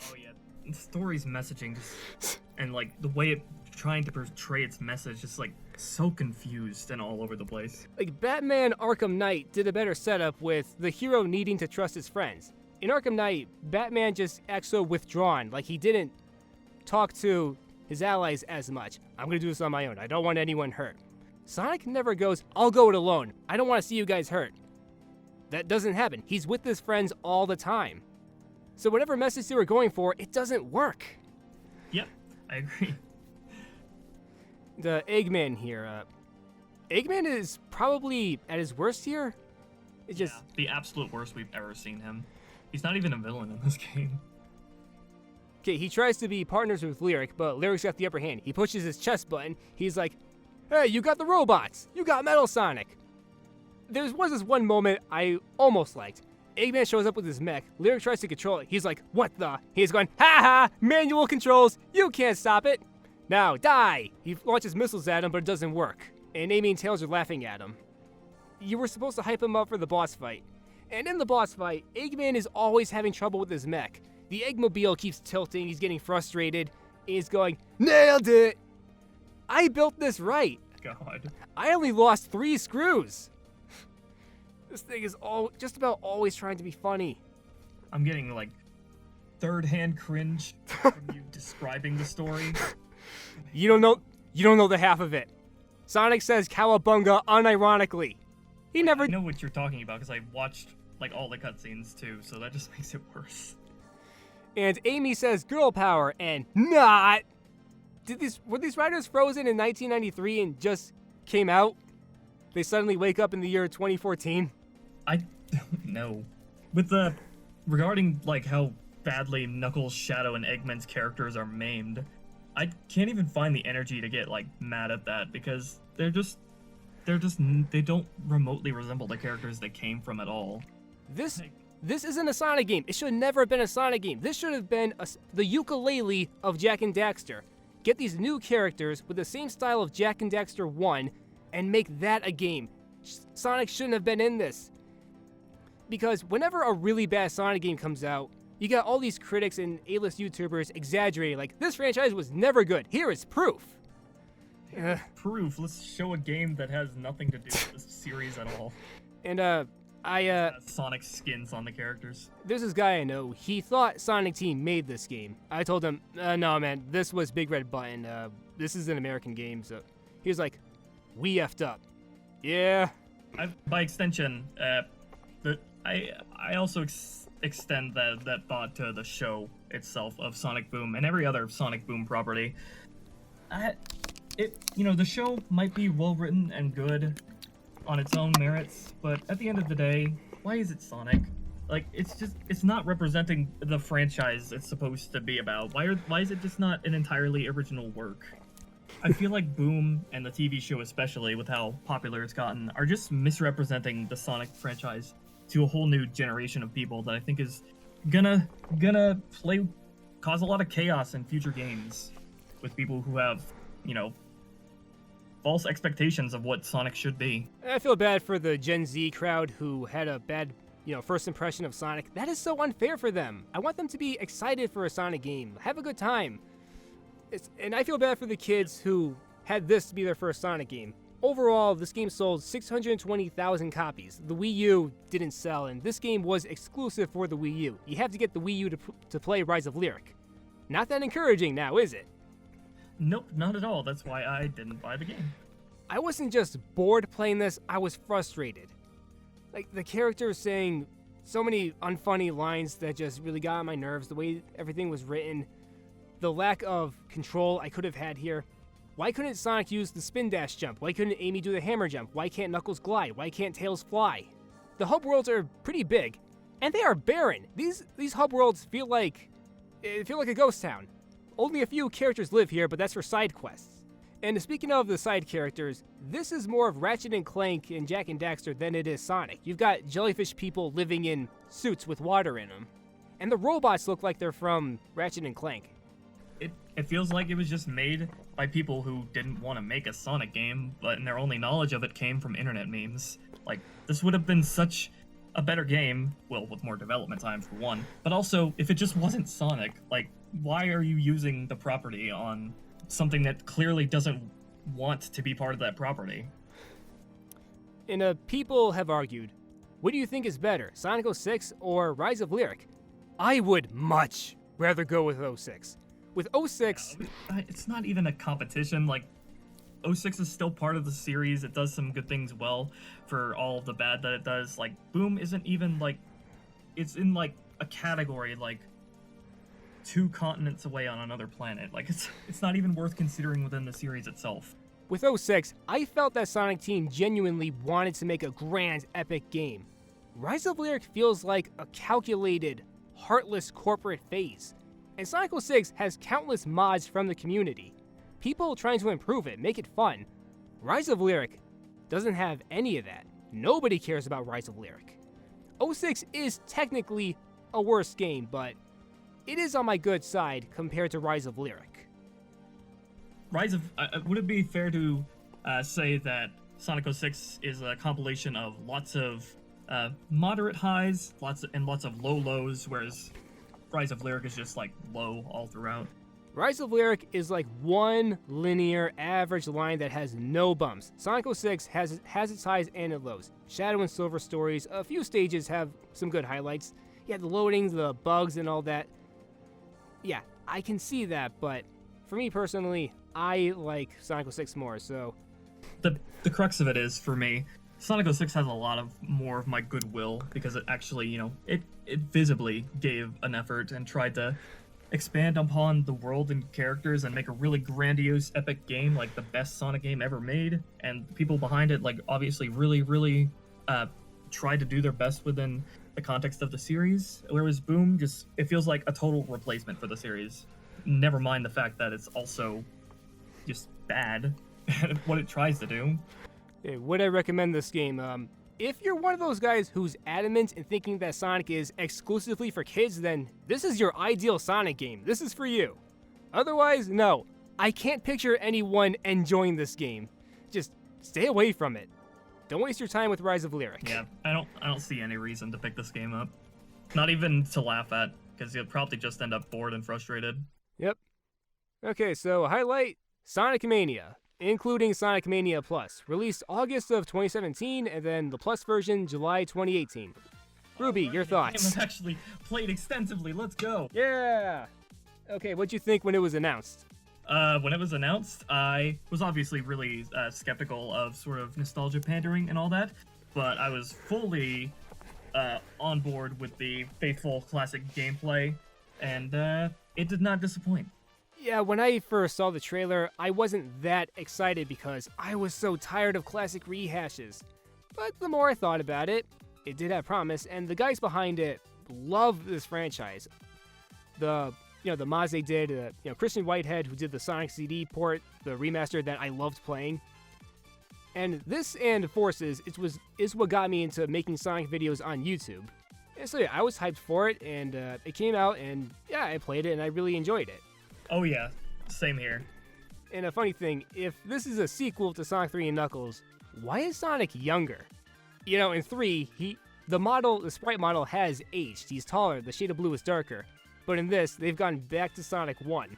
Oh yeah, the story's messaging just, and like the way it trying to portray its message is like so confused and all over the place. Like, Batman Arkham Knight did a better setup with the hero needing to trust his friends. In Arkham Knight, Batman just acts so withdrawn, like he didn't talk to his allies as much. "I'm gonna do this on my own, I don't want anyone hurt." Sonic never goes, "I'll go it alone, I don't want to see you guys hurt." That doesn't happen. He's with his friends all the time. So whatever message they were going for, it doesn't work. Yep, I agree. The Eggman here, Eggman is probably at his worst here. It just... Yeah, the absolute worst we've ever seen him. He's not even a villain in this game. Okay, he tries to be partners with Lyric, but Lyric's got the upper hand. He pushes his chest button. He's like, "Hey, you got the robots. You got Metal Sonic." There was this one moment I almost liked. Eggman shows up with his mech. Lyric tries to control it. He's like, "What the?" He's going, "Ha ha! Manual controls! You can't stop it! Now, die!" He launches missiles at him, but it doesn't work. And Amy and Tails are laughing at him. You were supposed to hype him up for the boss fight. And in the boss fight, Eggman is always having trouble with his mech. The Eggmobile keeps tilting, he's getting frustrated, and he's going, "Nailed it! I built this right! God. I only lost 3 screws!" This thing is just about always trying to be funny. I'm getting like third-hand cringe from you describing the story. You don't know the half of it. Sonic says "cowabunga" unironically. He never... I know what you're talking about because I watched like all the cutscenes too, so that just makes it worse. And Amy says "girl power" and not. Were these writers frozen in 1993 and just came out? They suddenly wake up in the year 2014? I don't know. Regarding like how badly Knuckles, Shadow, and Eggman's characters are maimed, I can't even find the energy to get like mad at that because they don't remotely resemble the characters they came from at all. This isn't a Sonic game. It should never have been a Sonic game. This should have been the ukulele of Jak and Daxter. Get these new characters with the same style of Jak and Daxter 1 and make that a game. Sonic shouldn't have been in this. Because whenever a really bad Sonic game comes out, you got all these critics and A-list YouTubers exaggerating, like, "This franchise was never good. Here is proof." Proof? Let's show a game that has nothing to do with this series at all. And, Sonic skins on the characters. there's this guy I know. He thought Sonic Team made this game. I told him, "No, man, this was Big Red Button. This is an American game." So he was like, "We effed up." Yeah. By extension, I also extend that thought to the show itself of Sonic Boom and every other Sonic Boom property. The show might be well written and good on its own merits, but at the end of the day, why is it Sonic? Like, it's not representing the franchise it's supposed to be about. Why is it just not an entirely original work? I feel like Boom and the TV show especially, with how popular it's gotten, are just misrepresenting the Sonic franchise to a whole new generation of people that I think is gonna cause a lot of chaos in future games with people who have, false expectations of what Sonic should be. I feel bad for the Gen Z crowd who had a bad, first impression of Sonic. That is so unfair for them. I want them to be excited for a Sonic game. Have a good time. And I feel bad for the kids who had this to be their first Sonic game. Overall, this game sold 620,000 copies. The Wii U didn't sell, and this game was exclusive for the Wii U. You have to get the Wii U to play Rise of Lyric. Not that encouraging now, is it? Nope, not at all. That's why I didn't buy the game. I wasn't just bored playing this, I was frustrated. Like, the characters saying so many unfunny lines that just really got on my nerves, the way everything was written, the lack of control I could have had here. Why couldn't Sonic use the spin dash jump? Why couldn't Amy do the hammer jump? Why can't Knuckles glide? Why can't Tails fly? The hub worlds are pretty big, and they are barren. These hub worlds feel like a ghost town. Only a few characters live here, but that's for side quests. And speaking of the side characters, this is more of Ratchet and Clank and Jak and Daxter than it is Sonic. You've got jellyfish people living in suits with water in them. And the robots look like they're from Ratchet and Clank. It feels like it was just made by people who didn't want to make a Sonic game, but their only knowledge of it came from internet memes. Like, this would have been such a better game, well, with more development time for one, but also, if it just wasn't Sonic, like, why are you using the property on something that clearly doesn't want to be part of that property? And people have argued, what do you think is better, Sonic 06 or Rise of Lyric? I would much rather go with 06. With 06... It's not even a competition. Like, 06 is still part of the series. It does some good things well for all of the bad that it does. Like, Boom isn't even, like... It's in, like, a category, like, 2 continents away on another planet. Like, it's not even worth considering within the series itself. With 06, I felt that Sonic Team genuinely wanted to make a grand, epic game. Rise of Lyric feels like a calculated, heartless corporate phase. And Sonic 06 has countless mods from the community. People trying to improve it, make it fun. Rise of Lyric doesn't have any of that. Nobody cares about Rise of Lyric. 06 is technically a worse game, but it is on my good side compared to Rise of Lyric. Would it be fair to say that Sonic 06 is a compilation of lots of moderate highs, lots of low lows, whereas Rise of Lyric is just like low all throughout? Rise of Lyric is like one linear average line that has no bumps. Sonic 06 has its highs and its lows. Shadow and Silver stories, a few stages have some good highlights. Yeah, the loadings, the bugs, and all that. Yeah, I can see that, but for me personally, I like Sonic 06 more, so... The crux of it is, for me, Sonic 06 has a lot of more of my goodwill, because it actually, it visibly gave an effort and tried to expand upon the world and characters and make a really grandiose, epic game, like the best Sonic game ever made, and the people behind it, like, obviously really tried to do their best within the context of the series, whereas Boom it feels like a total replacement for the series. Never mind the fact that it's also just bad at what it tries to do. Hey, would I recommend this game? If you're one of those guys who's adamant in thinking that Sonic is exclusively for kids, then this is your ideal Sonic game. This is for you. Otherwise, no. I can't picture anyone enjoying this game. Just stay away from it. Don't waste your time with Rise of Lyric. Yeah, I don't see any reason to pick this game up. Not even to laugh at, because you'll probably just end up bored and frustrated. Yep. Okay, so highlight Sonic Mania, including Sonic Mania Plus, released August of 2017, and then the Plus version July 2018. Ruby, your thoughts? The game was actually played extensively. Let's go. Yeah. Okay, what'd you think when it was announced? When it was announced, I was obviously really skeptical of sort of nostalgia pandering and all that, but I was fully on board with the faithful classic gameplay, and it did not disappoint. Yeah, when I first saw the trailer, I wasn't that excited because I was so tired of classic rehashes. But the more I thought about it, it did have promise, and the guys behind it love this franchise. The mods they did, Christian Whitehead, who did the Sonic CD port, the remaster that I loved playing. And this and Forces is what got me into making Sonic videos on YouTube. And so yeah, I was hyped for it, and it came out, and yeah, I played it, and I really enjoyed it. Oh yeah, same here. And a funny thing, if this is a sequel to Sonic 3 and Knuckles, why is Sonic younger? In 3, the sprite model has aged. He's taller, the shade of blue is darker. But in this, they've gone back to Sonic 1.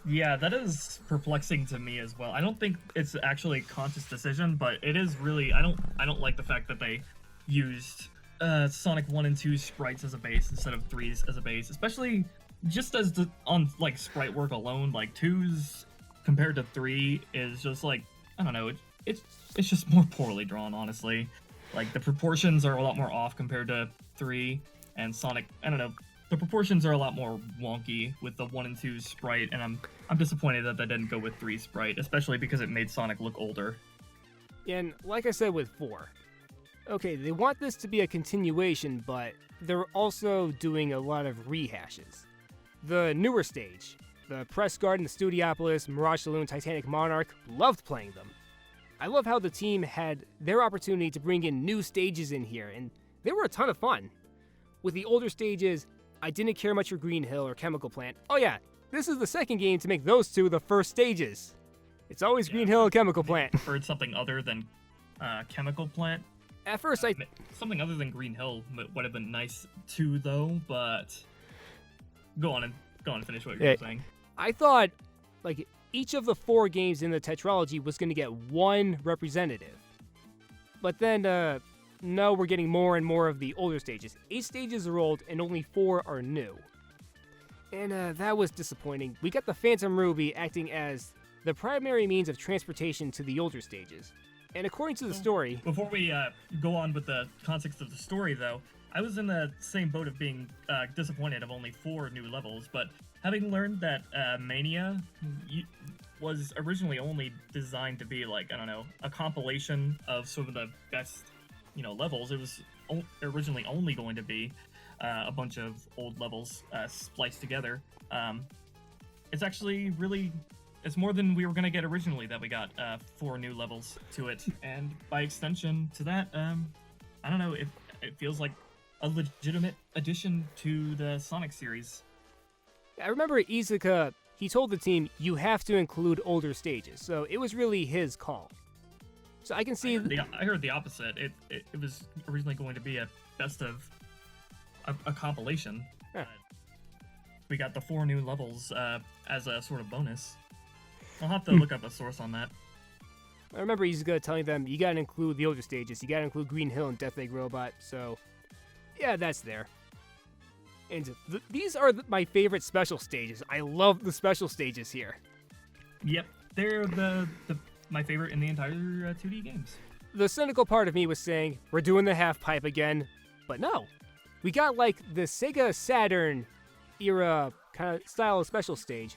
Yeah, that is perplexing to me as well. I don't think it's actually a conscious decision, but it is really I don't like the fact that they used Sonic 1 and 2 sprites as a base instead of 3's as a base, especially just as on like sprite work alone, like 2's compared to 3 is just like I don't know, it's just more poorly drawn, honestly. Like the proportions are a lot more off compared to 3 and Sonic, I don't know, the proportions are a lot more wonky with the 1 and 2 sprite, and I'm disappointed that they didn't go with 3 sprite, especially because it made Sonic look older. And like I said with 4, okay, they want this to be a continuation, but they're also doing a lot of rehashes. The newer stage, the Press Garden, the Studiopolis, Mirage Saloon, Titanic Monarch, loved playing them. I love how the team had their opportunity to bring in new stages in here, and they were a ton of fun. With the older stages, I didn't care much for Green Hill or Chemical Plant. Oh yeah, this is the second game to make those two the first stages. It's always Green Hill and Chemical Plant. Preferred something other than Chemical Plant. At first, something other than Green Hill would have been nice too, though. But go on and finish what you were saying. I thought like each of the 4 games in the tetralogy was going to get one representative, but then no, we're getting more and more of the older stages. 8 stages are old, and only 4 are new. And that was disappointing. We got the Phantom Ruby acting as the primary means of transportation to the older stages. And according to the story... Before we go on with the context of the story, though, I was in the same boat of being disappointed of only 4 new levels, but having learned that Mania was originally only designed to be, like, I don't know, a compilation of some of the best, levels. It was originally only going to be a bunch of old levels spliced together. It's actually really... It's more than we were going to get originally that we got 4 new levels to it. And by extension to that, I don't know, it feels like a legitimate addition to the Sonic series. I remember Izuka, he told the team, you have to include older stages. So it was really his call. So I can see... I heard the opposite. It was originally going to be a best of a compilation. Huh. We got the 4 new levels as a sort of bonus. I'll have to look up a source on that. I remember Izuka telling them, you gotta include the older stages, you gotta include Green Hill and Death Egg Robot, so yeah, that's there. And these are my favorite special stages. I love the special stages here. Yep, they're my favorite in the entire 2D games. The cynical part of me was saying, we're doing the half pipe again, but no. We got like the Sega Saturn era kind of style of special stage,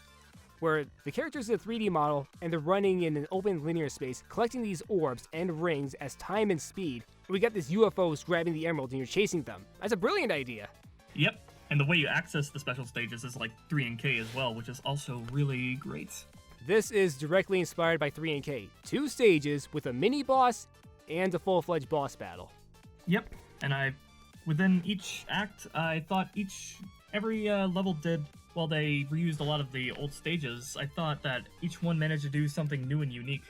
where the character's a 3D model, and they're running in an open linear space, collecting these orbs and rings as time and speed. And we got these UFOs grabbing the emerald, and you're chasing them. That's a brilliant idea. Yep, and the way you access the special stages is like 3 and K as well, which is also really great. This is directly inspired by 3 and K. 2 stages with a mini-boss and a full-fledged boss battle. Yep, and within each act, I thought every level did... While they reused a lot of the old stages, I thought that each one managed to do something new and unique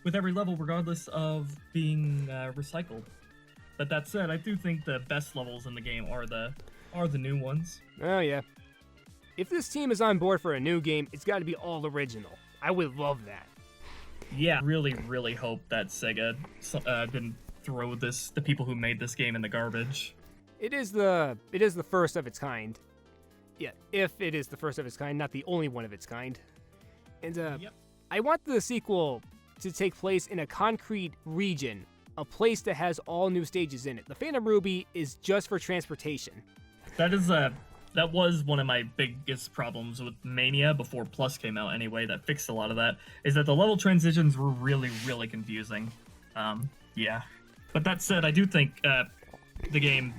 with every level, regardless of being recycled. But that said, I do think the best levels in the game are the new ones. Oh yeah. If this team is on board for a new game, it's got to be all original. I would love that. Yeah, really, really hope that Sega didn't throw the people who made this game in the garbage. It is the first of its kind. Yeah, if it is the first of its kind, not the only one of its kind. And Yep. I want the sequel to take place in a concrete region, a place that has all new stages in it. The Phantom Ruby is just for transportation. That was one of my biggest problems with Mania before Plus came out anyway, that fixed a lot of that, is that the level transitions were really, really confusing. Yeah. But that said, I do think the game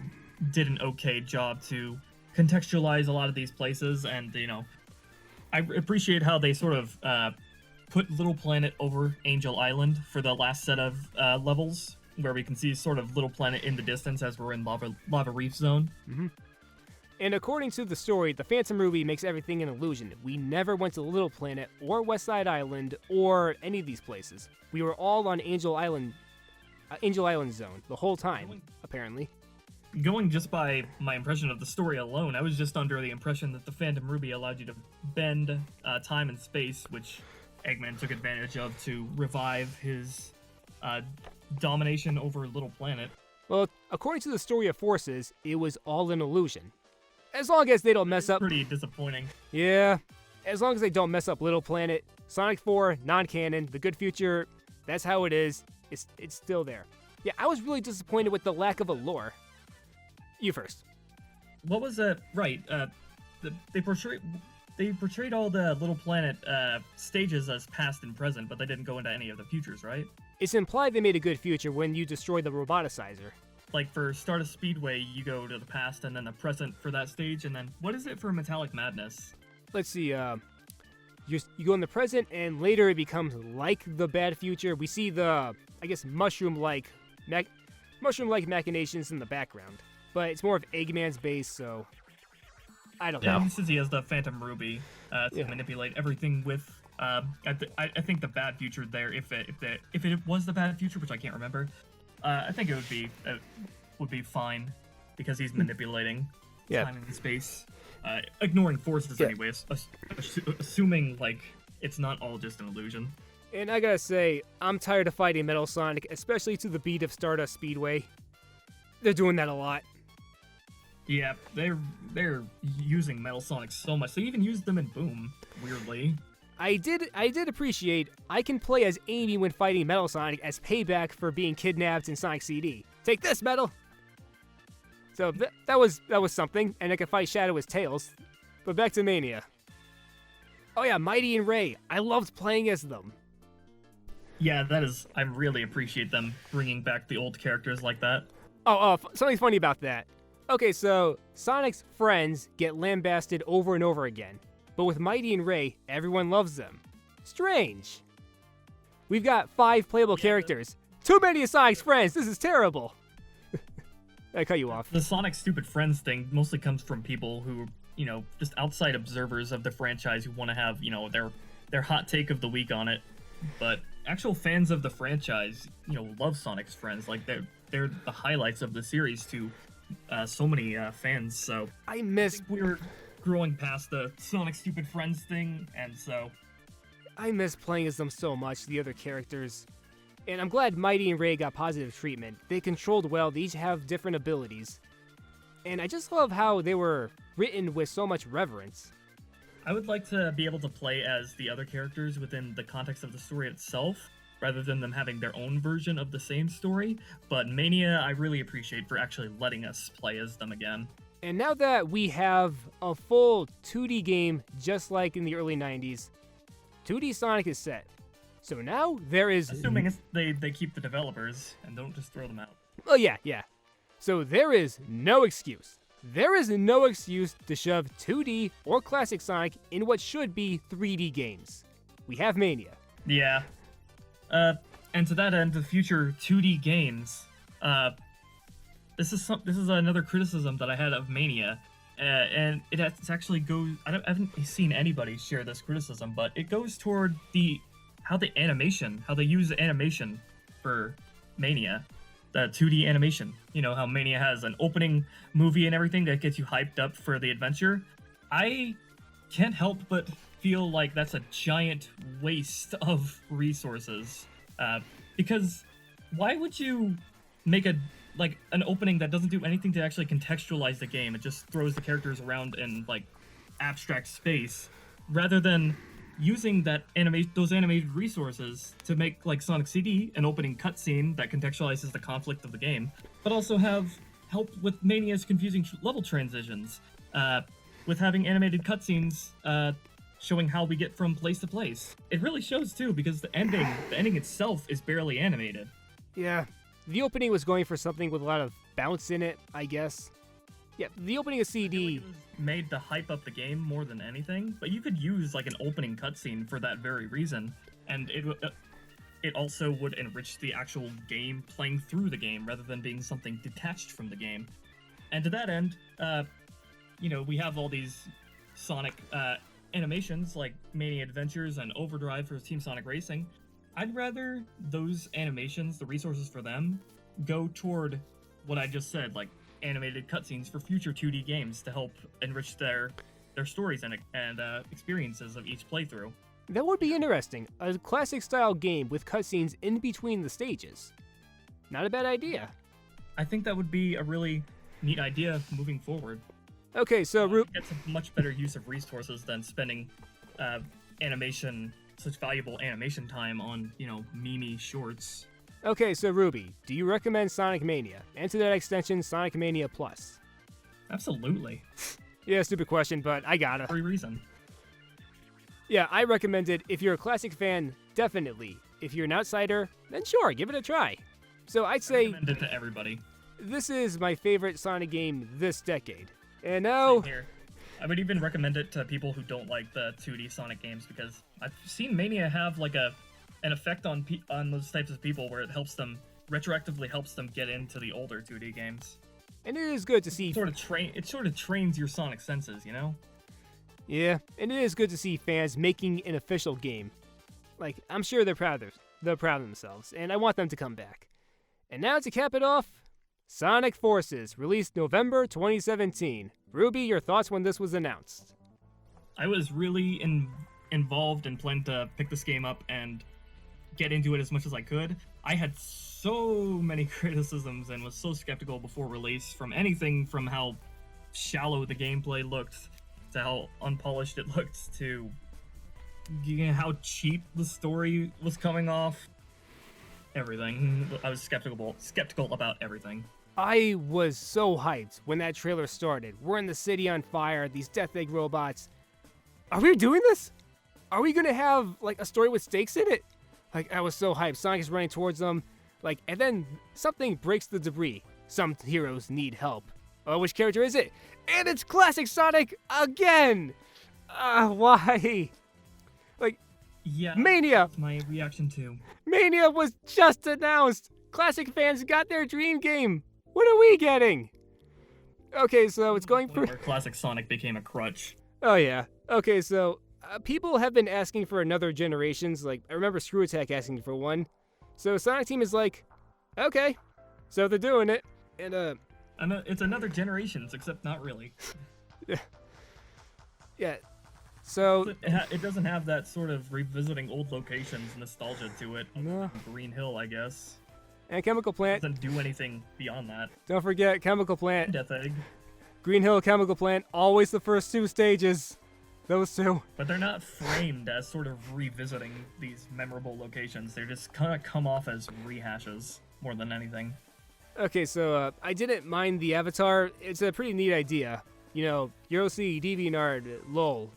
did an okay job to contextualize a lot of these places, and I appreciate how they sort of put Little Planet over Angel Island for the last set of levels, where we can see sort of Little Planet in the distance as we're in Lava Reef Zone. Mm-hmm. And according to the story, the Phantom Ruby makes everything an illusion. We never went to Little Planet or West Side Island or any of these places. We were all on Angel Island Zone the whole time, apparently. going just by my impression of the story alone, I was just under the impression that the Phantom Ruby allowed you to bend time and space, which Eggman took advantage of to revive his domination over Little Planet. Well, according to the story of Forces, it was all an illusion. As long as they don't mess up... Pretty disappointing. Yeah, as long as they don't mess up Little Planet, Sonic 4, non-canon, The Good Future, that's how it is. It's still there. Yeah, I was really disappointed with the lack of a lore. You first. What was that? Right. They portrayed all the Little Planet stages as past and present, but they didn't go into any of the futures, right? It's implied they made a good future when you destroy the roboticizer. Like for Stardust Speedway, you go to the past and then the present for that stage, and then what is it for Metallic Madness? Let's see, you go in the present, and later it becomes like the bad future. We see the, I guess, mushroom-like machinations in the background. But it's more of Eggman's base, so I don't know. Yeah, since he has the Phantom Ruby to manipulate everything with. I think the bad future there, if it was the bad future, which I can't remember, I think it would be fine because he's manipulating time and space, ignoring forces anyways, assuming like it's not all just an illusion. And I gotta say, I'm tired of fighting Metal Sonic, especially to the beat of Stardust Speedway. They're doing that a lot. Yeah, they're using Metal Sonic so much. They even used them in Boom, weirdly. I did appreciate I can play as Amy when fighting Metal Sonic as payback for being kidnapped in Sonic CD. Take this, Metal! So that was something, and I could fight Shadow as Tails. But back to Mania. Oh yeah, Mighty and Ray. I loved playing as them. Yeah, I really appreciate them bringing back the old characters like that. Oh, something funny about that. Okay, so Sonic's friends get lambasted over and over again, but with Mighty and Ray, everyone loves them. Strange. We've got 5 playable characters. Too many of Sonic's friends. This is terrible. I cut you off. The Sonic Stupid Friends thing mostly comes from people who, just outside observers of the franchise who want to have, their hot take of the week on it. But actual fans of the franchise, love Sonic's friends. Like they're the highlights of the series to so many fans. So I think we're growing past the Sonic Stupid Friends thing, and so I miss playing as them so much, the other characters. And I'm glad Mighty and Ray got positive treatment. They controlled well, they each have different abilities. And I just love how they were written with so much reverence. I would like to be able to play as the other characters within the context of the story itself, rather than them having their own version of the same story. But Mania, I really appreciate for actually letting us play as them again. And now that we have a full 2D game just like in the early 90s, 2D Sonic is set. So now there is... Assuming they keep the developers and don't just throw them out. Oh yeah. So there is no excuse. There is no excuse to shove 2D or classic Sonic in what should be 3D games. We have Mania. Yeah. And to that end, the future 2D games, this is another criticism that I had of Mania, and it's actually goes. I haven't seen anybody share this criticism, but it goes toward how they use animation for Mania, the 2D animation. How Mania has an opening movie and everything that gets you hyped up for the adventure. I can't help but feel like that's a giant waste of resources, because why would you make an opening that doesn't do anything to actually contextualize the game? It just throws the characters around in abstract space, rather than using those animated resources to make Sonic CD an opening cutscene that contextualizes the conflict of the game, but also have help with Mania's confusing level transitions, with having animated cutscenes showing how we get from place to place. It really shows too, because the ending itself is barely animated. Yeah, the opening was going for something with a lot of bounce in it, I guess. Yeah, the opening of CD made to hype up the game more than anything, but you could use an opening cutscene for that very reason, and it also would enrich the actual game playing through the game rather than being something detached from the game. And to that end, we have all these Sonic animations like Mania Adventures and Overdrive for Team Sonic Racing. I'd rather those animations, the resources for them, go toward what I just said, animated cutscenes for future 2D games to help enrich their stories and experiences of each playthrough. That would be interesting. A classic style game with cutscenes in between the stages. Not a bad idea. I think that would be a really neat idea moving forward. Okay, so It's a much better use of resources than spending such valuable animation time on, meme shorts. Okay, so Ruby, do you recommend Sonic Mania? And to that extension, Sonic Mania Plus? Absolutely. Yeah, stupid question, but I gotta. For a reason. Yeah, I recommend it. If you're a classic fan, definitely. If you're an outsider, then sure, give it a try. So I'd say recommend it to everybody. This is my favorite Sonic game this decade. And now, Here. I would even recommend it to people who don't like the 2D Sonic games because I've seen Mania have like an effect on those types of people where it retroactively helps them get into the older 2D games. And it is good to see. It sort of trains your sonic senses, you know? Yeah, and it is good to see fans making an official game. Like, I'm sure they're proud of themselves, and I want them to come back. And now to cap it off, Sonic Forces, released November 2017. Ruby, your thoughts when this was announced? I was really involved and planned to pick this game up and get into it as much as I could. I had so many criticisms and was so skeptical before release from anything from how shallow the gameplay looked to how unpolished it looked to how cheap the story was coming off. Everything. I was skeptical about everything. I was so hyped when that trailer started. We're in the city on fire, these Death Egg robots. Are we doing this? Are we gonna have, like, a story with stakes in it? Like, I was so hyped. Sonic is running towards them. Like, and then something breaks the debris. Some heroes need help. Oh, which character is it? And it's classic Sonic again! Why? Like, yeah, Mania! That's my reaction too. Mania was just announced! Classic fans got their dream game! What are we getting? Okay, so it's going for... Where classic Sonic became a crutch. Oh, yeah. Okay, so people have been asking for another Generations. Like, I remember Screw Attack asking for one. So Sonic Team is like, okay. So they're doing it. And, it's another Generations, except not really. yeah. So... It doesn't have that sort of revisiting old locations nostalgia to it. No. Green Hill, I guess. And Chemical Plant. It doesn't do anything beyond that. Don't forget Chemical Plant. Death Egg. Green Hill, Chemical Plant. Always the first two stages. Those two. But they're not framed as sort of revisiting these memorable locations. They're just kind of come off as rehashes more than anything. Okay, so I didn't mind the avatar. It's a pretty neat idea. You know, Yossi, DeviantArt, lol.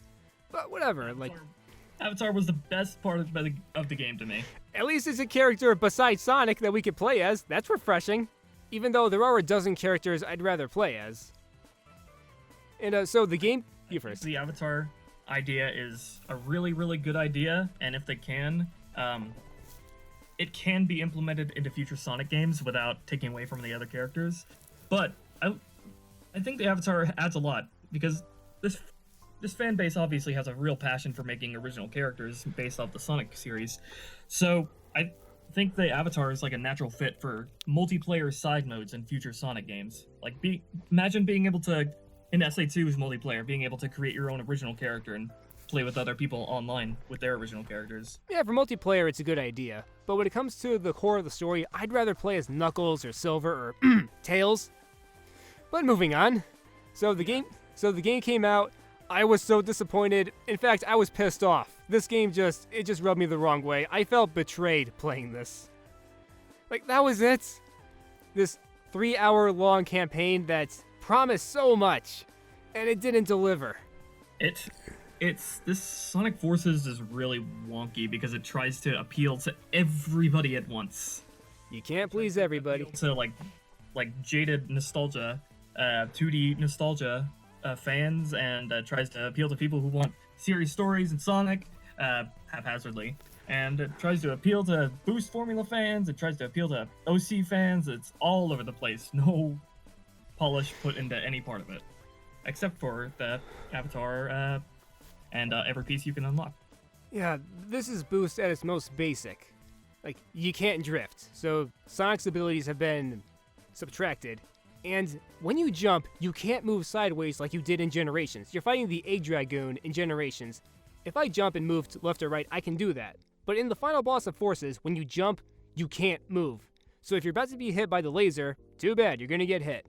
But whatever, like... Avatar was the best part of the game to me. At least it's a character besides Sonic that we could play as. That's refreshing. Even though there are a dozen characters I'd rather play as. And so the game... You first. The Avatar idea is a really, really good idea. And if they can, it can be implemented into future Sonic games without taking away from the other characters. But I think the Avatar adds a lot. Because this fan base obviously has a real passion for making original characters based off the Sonic series. So I think the Avatar is like a natural fit for multiplayer side modes in future Sonic games. Like, imagine being able to, in SA2's multiplayer, being able to create your own original character and play with other people online with their original characters. Yeah, for multiplayer, it's a good idea. But when it comes to the core of the story, I'd rather play as Knuckles or Silver or Tails. But moving on. So the game came out. I was so disappointed. In fact, I was pissed off. This game just rubbed me the wrong way. I felt betrayed playing this. Like, that was it. This 3-hour-long campaign that promised so much, and it didn't deliver. This Sonic Forces is really wonky because it tries to appeal to everybody at once. You can't please everybody. To like jaded nostalgia, 2D nostalgia fans, and tries to appeal to people who want serious stories in Sonic haphazardly. And it tries to appeal to Boost Formula fans, it tries to appeal to OC fans, it's all over the place. No polish put into any part of it. Except for the Avatar and every piece you can unlock. Yeah, this is Boost at its most basic. Like, you can't drift, so Sonic's abilities have been subtracted. And when you jump, you can't move sideways like you did in Generations. You're fighting the Egg Dragoon in Generations. If I jump and move to left or right, I can do that. But in the final boss of Forces, when you jump, you can't move. So if you're about to be hit by the laser, too bad, you're gonna get hit.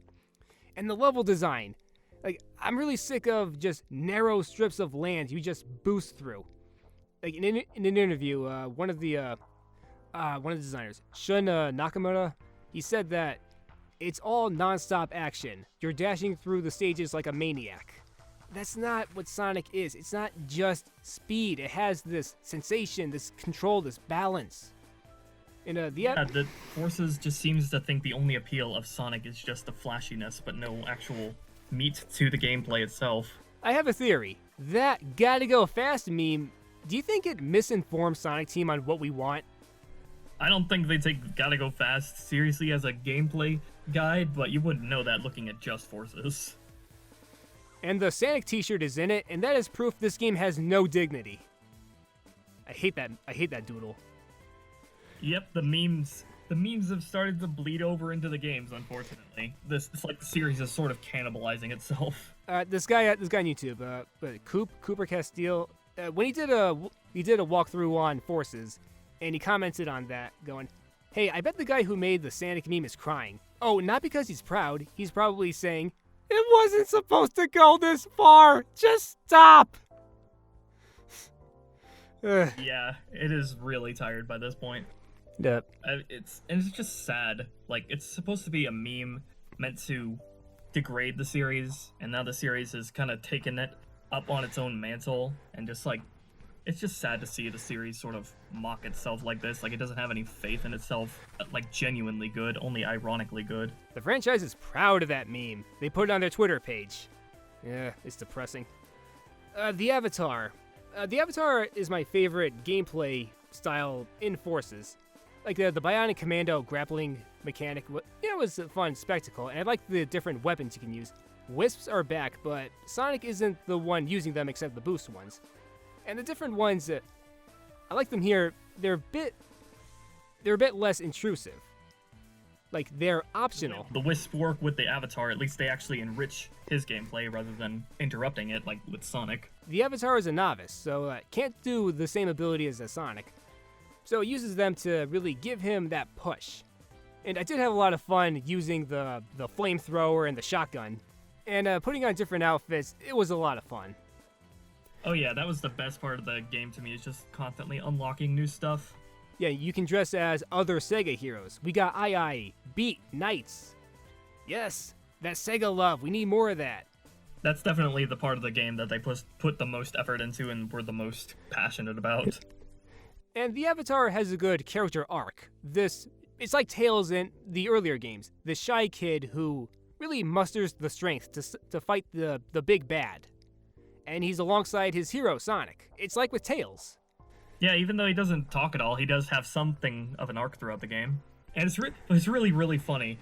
And the level design. Like, I'm really sick of just narrow strips of land you just boost through. Like, in an interview, one of the designers, Shun Nakamura, he said that it's all non-stop action. You're dashing through the stages like a maniac. That's not what Sonic is. It's not just speed. It has this sensation, this control, this balance. And the Forces just seems to think the only appeal of Sonic is just the flashiness, but no actual meat to the gameplay itself. I have a theory. That gotta go fast meme, do you think it misinforms Sonic Team on what we want? I don't think they take Gotta Go Fast seriously as a gameplay guide, but you wouldn't know that looking at just Forces. And the Sonic t-shirt is in it, and that is proof this game has no dignity. I hate that doodle. Yep, the memes have started to bleed over into the games, unfortunately. It's like the series is sort of cannibalizing itself. This guy on YouTube, Cooper Castile, when he did a walkthrough on Forces, and he commented on that, going, "Hey, I bet the guy who made the Sonic meme is crying. Oh, not because he's proud. He's probably saying, it wasn't supposed to go this far. Just stop." Yeah, it is really tired by this point. Yep. It's just sad. Like, it's supposed to be a meme meant to degrade the series, and now the series has kind of taken it up on its own mantle, and just like, it's just sad to see the series sort of mock itself like this. Like, it doesn't have any faith in itself, like, genuinely good, only ironically good. The franchise is proud of that meme. They put it on their Twitter page. Yeah, it's depressing. The Avatar. The Avatar is my favorite gameplay style in Forces. Like, the Bionic Commando grappling mechanic, it was a fun spectacle, and I like the different weapons you can use. Wisps are back, but Sonic isn't the one using them except the boost ones. And the different ones, I like them here. They're a bit less intrusive. Like, they're optional. The Wisp work with the Avatar, at least they actually enrich his gameplay rather than interrupting it, like with Sonic. The Avatar is a novice, so can't do the same ability as a Sonic. So it uses them to really give him that push. And I did have a lot of fun using the flamethrower and the shotgun. And putting on different outfits, it was a lot of fun. Oh yeah, that was the best part of the game to me, is just constantly unlocking new stuff. Yeah, you can dress as other Sega heroes. We got Ai, Beat, Knights. Yes, that Sega love, we need more of that. That's definitely the part of the game that they put the most effort into and were the most passionate about. And the Avatar has a good character arc. It's like Tails in the earlier games. The shy kid who really musters the strength to fight the big bad. And he's alongside his hero, Sonic. It's like with Tails. Yeah, even though he doesn't talk at all, he does have something of an arc throughout the game. And it's really, really funny,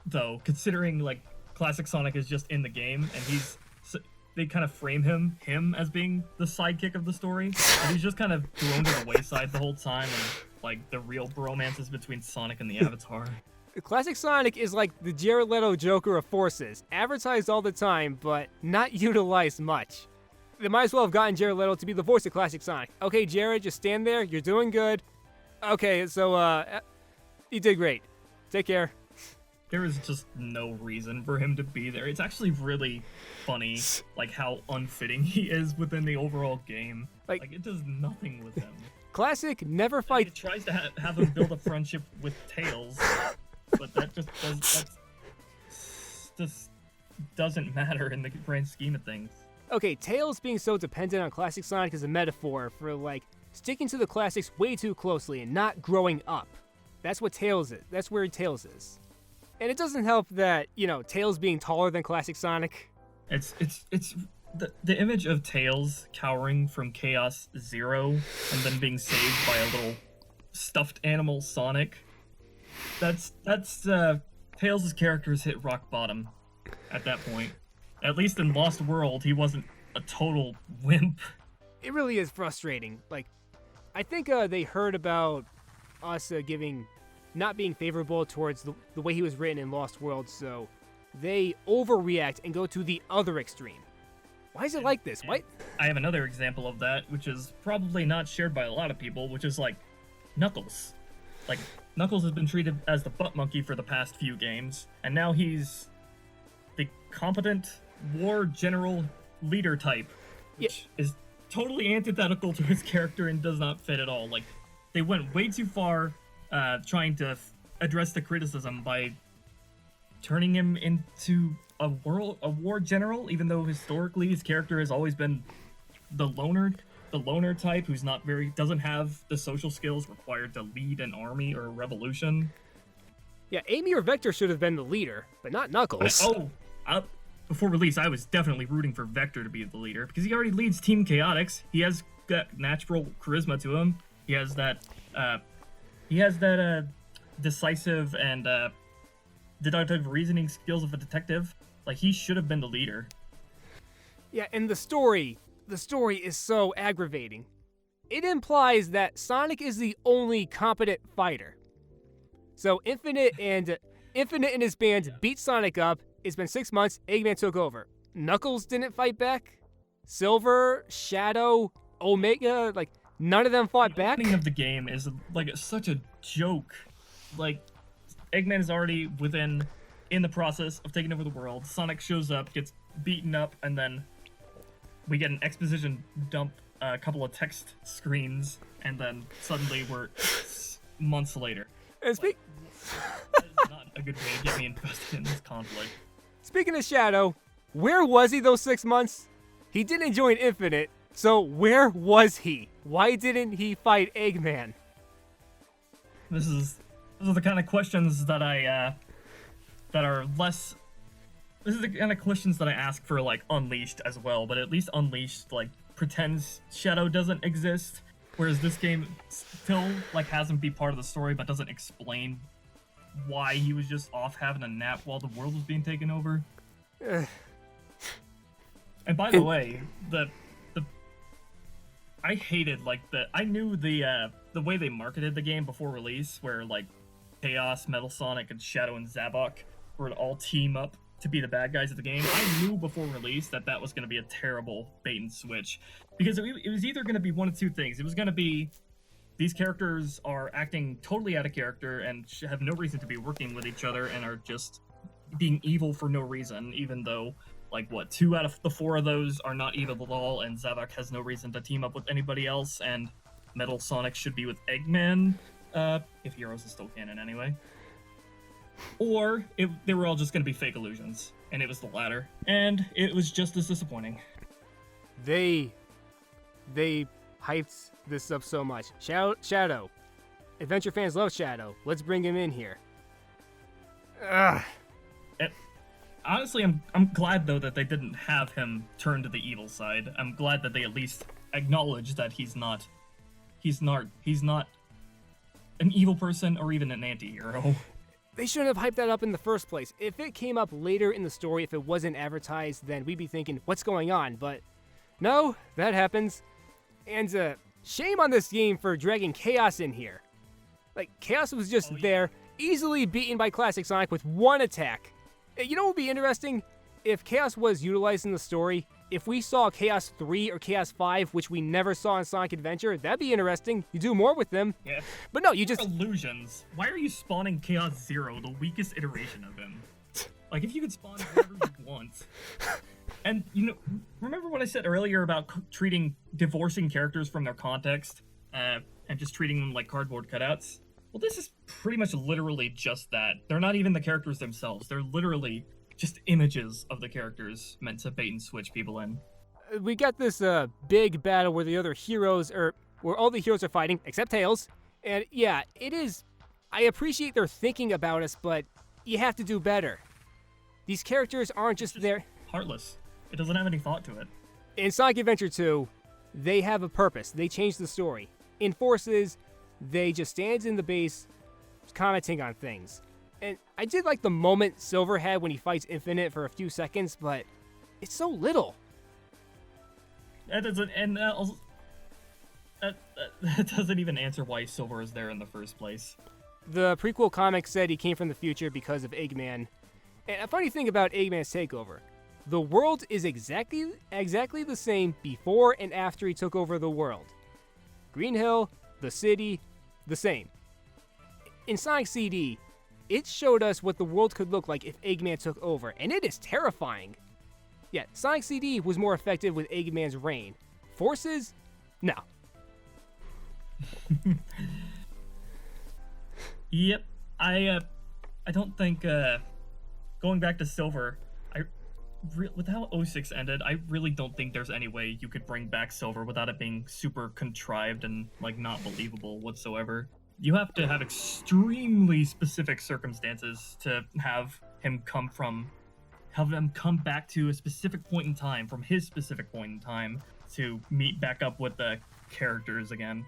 though, considering, like, classic Sonic is just in the game, and they kind of frame him as being the sidekick of the story, and he's just kind of thrown to the wayside the whole time, and, like, the real bromances between Sonic and the Avatar. Classic Sonic is like the Jared Leto Joker of Forces. Advertised all the time, but not utilized much. They might as well have gotten Jared Leto to be the voice of Classic Sonic. Okay, Jared, just stand there. You're doing good. Okay, so, you did great. Take care. There is just no reason for him to be there. It's actually really funny, like, how unfitting he is within the overall game. Like it does nothing with him. Classic never fights. It tries to have him build a friendship with Tails, but that just doesn't matter in the grand scheme of things. Okay, Tails being so dependent on Classic Sonic is a metaphor for, like, sticking to the classics way too closely and not growing up. That's what Tails is. That's where Tails is. And it doesn't help that, Tails being taller than Classic Sonic. It's the image of Tails cowering from Chaos Zero and then being saved by a little stuffed animal Sonic. That's Tails' character's hit rock bottom at that point. At least in Lost World, he wasn't a total wimp. It really is frustrating. Like, I think they heard about us not being favorable towards the way he was written in Lost World, so they overreact and go to the other extreme. Why is it like this? What? I have another example of that, which is probably not shared by a lot of people, which is like Knuckles. Like, Knuckles has been treated as the butt monkey for the past few games, and now he's the competent war general leader type, which is totally antithetical to his character and does not fit at all. Like, they went way too far trying to address the criticism by turning him into a war general, even though historically his character has always been the loner type who's doesn't have the social skills required to lead an army or a revolution. Yeah, Amy or Vector should have been the leader, but not Knuckles. Before release, I was definitely rooting for Vector to be the leader because he already leads Team Chaotix. He has that natural charisma to him. He has that decisive and deductive reasoning skills of a detective. Like, he should have been the leader. Yeah, and the story is so aggravating. It implies that Sonic is the only competent fighter. So Infinite and his band beat Sonic up. It's been 6 months. Eggman took over. Knuckles didn't fight back. Silver, Shadow, Omega, like, none of them fought back. The opening of the game is like such a joke. Like, Eggman is already in the process of taking over the world. Sonic shows up, gets beaten up, and then we get an exposition dump, a couple of text screens, and then suddenly we're months later. And that is not a good way to get me invested in this conflict. Speaking of Shadow, where was he those 6 months? He didn't join Infinite, so where was he? Why didn't he fight Eggman? Those are the kind of questions that This is the kind of questions that I ask for, like, Unleashed as well, but at least Unleashed, like, pretends Shadow doesn't exist, whereas this game still, like, has him be part of the story, but doesn't explain why he was just off having a nap while the world was being taken over. And by the way, I hated, like, I knew the way they marketed the game before release, where, like, Chaos, Metal Sonic, and Shadow and Zabok would all team up to be the bad guys of the game. I knew before release that was going to be a terrible bait and switch, because it was either going to be one of two things. It was going to be these characters are acting totally out of character and have no reason to be working with each other and are just being evil for no reason, even though, like, 2 out of the 4 of those are not evil at all, and Zabok has no reason to team up with anybody else, and Metal Sonic should be with Eggman, if Heroes is still canon anyway. Or they were all just going to be fake illusions, and it was the latter, and it was just as disappointing. They hyped this up so much. Shadow. Adventure fans love Shadow. Let's bring him in here. Ugh. Honestly, I'm glad, though, that they didn't have him turn to the evil side. I'm glad that they at least acknowledged that he's not an evil person or even an anti-hero. They shouldn't have hyped that up in the first place. If it came up later in the story, if it wasn't advertised, then we'd be thinking, what's going on? But no, that happens. And shame on this game for dragging Chaos in here. Like, Chaos was just there, easily beaten by Classic Sonic with one attack. You know what would be interesting? If Chaos was utilized in the story, if we saw Chaos 3 or Chaos 5, which we never saw in Sonic Adventure, that'd be interesting. You do more with them. Yeah. But no, you just... Illusions. Why are you spawning Chaos Zero, the weakest iteration of him? Like, if you could spawn whatever you want. And, you know, remember what I said earlier about divorcing characters from their context, and just treating them like cardboard cutouts? Well, this is pretty much literally just that. They're not even the characters themselves. They're literally just images of the characters meant to bait and switch people in. We got this big battle where where all the heroes are fighting, except Tails. And yeah, it is... I appreciate their thinking about us, but you have to do better. These characters aren't just there... Heartless. It doesn't have any thought to it. In Sonic Adventure 2, they have a purpose. They change the story. In Forces, they just stand in the base commenting on things. And I did like the moment Silver had when he fights Infinite for a few seconds, but it's so little. That doesn't even answer why Silver is there in the first place. The prequel comic said he came from the future because of Eggman. And a funny thing about Eggman's takeover, the world is exactly the same before and after he took over the world. Green Hill, the city, the same. In Sonic CD, it showed us what the world could look like if Eggman took over, and it is terrifying. Yeah, Sonic CD was more effective with Eggman's reign. Forces? No. Yep. I don't think going back to Silver, with how 06 ended, I really don't think there's any way you could bring back Silver without it being super contrived and like not believable whatsoever. You have to have extremely specific circumstances to have him come back to a specific point in time from his specific point in time to meet back up with the characters again.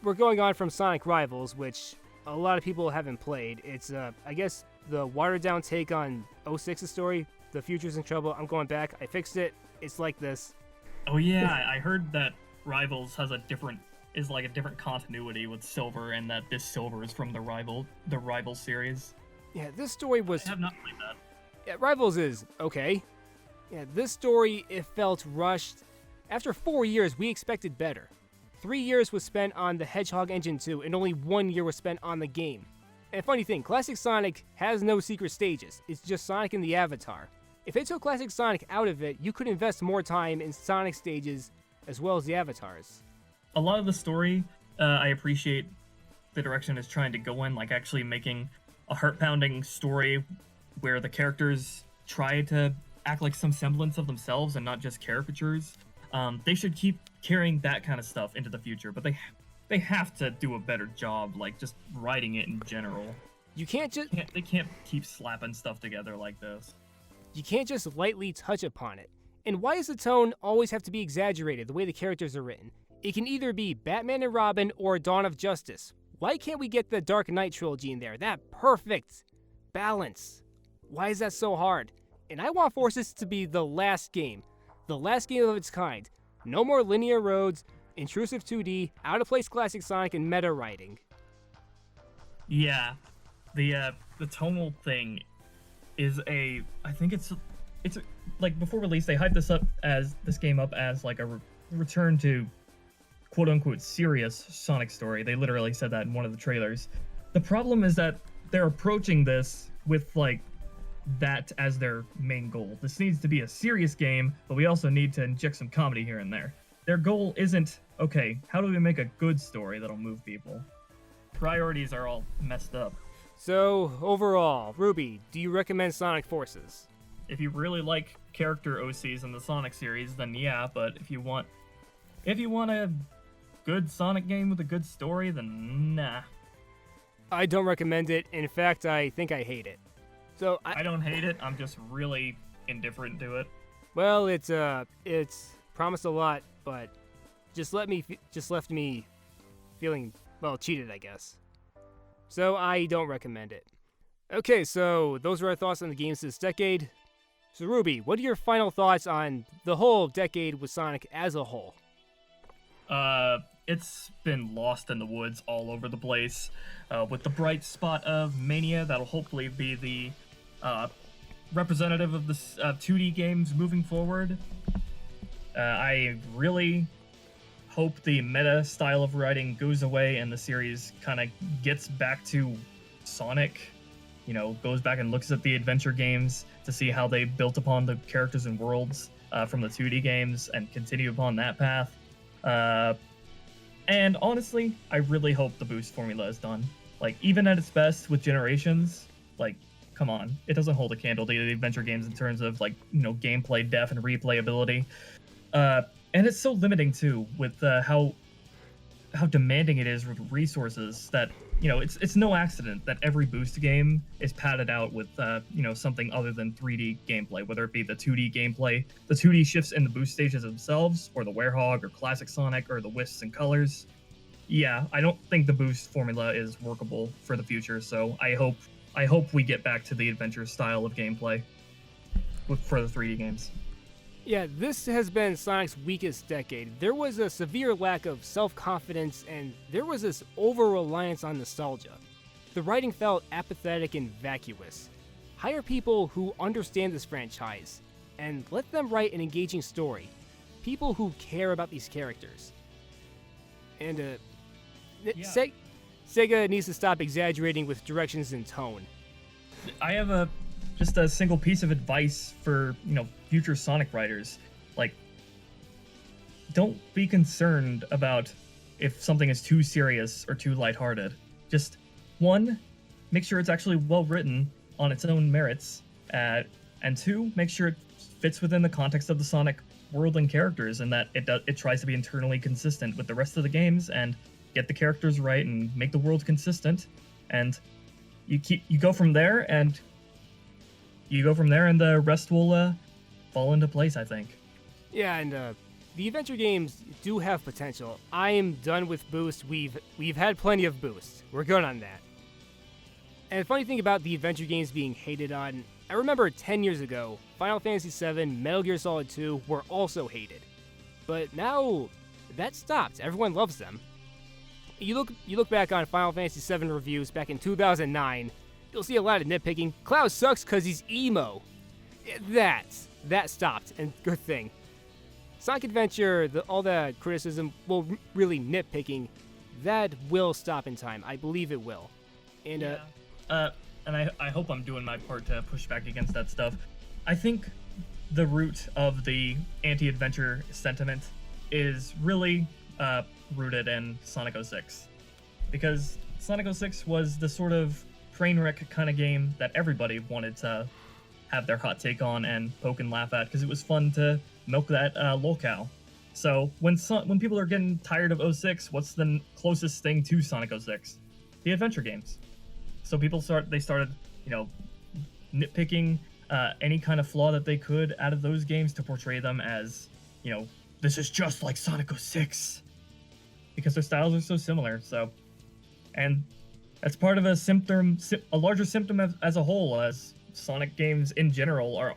We're going on from Sonic Rivals, which a lot of people haven't played. It's, I guess, the watered-down take on 06's story. The future's in trouble. I'm going back. I fixed it. It's like this. Oh yeah, I heard that Rivals has a different continuity with Silver, and that this Silver is from the Rival series. Yeah, this story was... I have not played that. Yeah, Rivals is okay. Yeah, this story, it felt rushed. After 4 years, we expected better. 3 years was spent on the Hedgehog Engine 2, and only 1 year was spent on the game. And funny thing, Classic Sonic has no secret stages. It's just Sonic and the Avatar. If they took Classic Sonic out of it, you could invest more time in Sonic stages as well as the avatars. A lot of the story, I appreciate the direction it's trying to go in, like actually making a heart-pounding story where the characters try to act like some semblance of themselves and not just caricatures. They should keep carrying that kind of stuff into the future, but they have to do a better job, like just writing it in general. You can't just... They can't keep slapping stuff together like this. You can't just lightly touch upon it. And why does the tone always have to be exaggerated the way the characters are written? It can either be Batman and Robin or Dawn of Justice. Why can't we get the Dark Knight trilogy in there? That perfect balance. Why is that so hard? And I want Forces to be the last game of its kind. No more linear roads, intrusive 2D, out-of-place classic Sonic, and meta writing. Yeah, the tonal thing is I think it's like before release they hyped this game up as like a return to quote-unquote serious Sonic story. They literally said that in one of the trailers. The problem is that they're approaching this with like that as their main goal. This needs to be a serious game, but we also need to inject some comedy here and there. Their goal isn't, okay, how do we make a good story that'll move people? Priorities are all messed up. So, overall, Ruby, do you recommend Sonic Forces? If you really like character OCs in the Sonic series, then yeah, but if you want a good Sonic game with a good story, then nah. I don't recommend it. In fact, I think I hate it. So I don't hate it. I'm just really indifferent to it. Well, it's promised a lot, but just left me feeling, well, cheated, I guess. So I don't recommend it. Okay, so those are our thoughts on the games this decade. So Ruby, what are your final thoughts on the whole decade with Sonic as a whole? It's been lost in the woods all over the place, with the bright spot of Mania that'll hopefully be the representative of the 2D games moving forward. I really hope the meta style of writing goes away and the series kind of gets back to Sonic, goes back and looks at the adventure games to see how they built upon the characters and worlds from the 2D games and continue upon that path. And honestly, I really hope the boost formula is done. Like, even at its best with Generations, like, come on. It doesn't hold a candle to the adventure games in terms of, like, gameplay depth and replayability. And it's so limiting, too, with how demanding it is with resources that, it's no accident that every boost game is padded out with, something other than 3D gameplay, whether it be the 2D gameplay, the 2D shifts in the boost stages themselves, or the Werehog, or Classic Sonic, or the wisps and colors. Yeah, I don't think the boost formula is workable for the future, so I hope we get back to the adventure style of gameplay for the 3D games. Yeah, this has been Sonic's weakest decade. There was a severe lack of self-confidence, and there was this over-reliance on nostalgia. The writing felt apathetic and vacuous. hire people who understand this franchise and let them write an engaging story. People who care about these characters. And Sega needs to stop exaggerating with directions and tone. I have just a single piece of advice for, future Sonic writers. Like, don't be concerned about if something is too serious or too lighthearted. Just, one, make sure it's actually well written on its own merits, and two, make sure it fits within the context of the Sonic world and characters, and that it tries to be internally consistent with the rest of the games and get the characters right and make the world consistent, and you go from there, and the rest will fall into place, I think. Yeah, and the adventure games do have potential. I am done with boost. We've had plenty of boost. We're good on that. And the funny thing about the adventure games being hated on, I remember 10 years ago, Final Fantasy VII, Metal Gear Solid 2 were also hated. But now, that stopped. Everyone loves them. You look back on Final Fantasy VII reviews back in 2009, you'll see a lot of nitpicking. Cloud sucks because he's emo. That stopped, and good thing. Sonic Adventure, all the criticism, well, really nitpicking, that will stop in time. I believe it will. And and I hope I'm doing my part to push back against that stuff. I think the root of the anti-adventure sentiment is really rooted in Sonic 06. Because Sonic 06 was the sort of train wreck kind of game that everybody wanted to have their hot take on and poke and laugh at, because it was fun to milk that lolcow. So when people are getting tired of 06, what's the closest thing to Sonic 06? The adventure games. So people started, nitpicking any kind of flaw that they could out of those games to portray them as, this is just like Sonic 06. Because their styles are so similar, and that's part of a larger symptom as a whole, as Sonic games in general are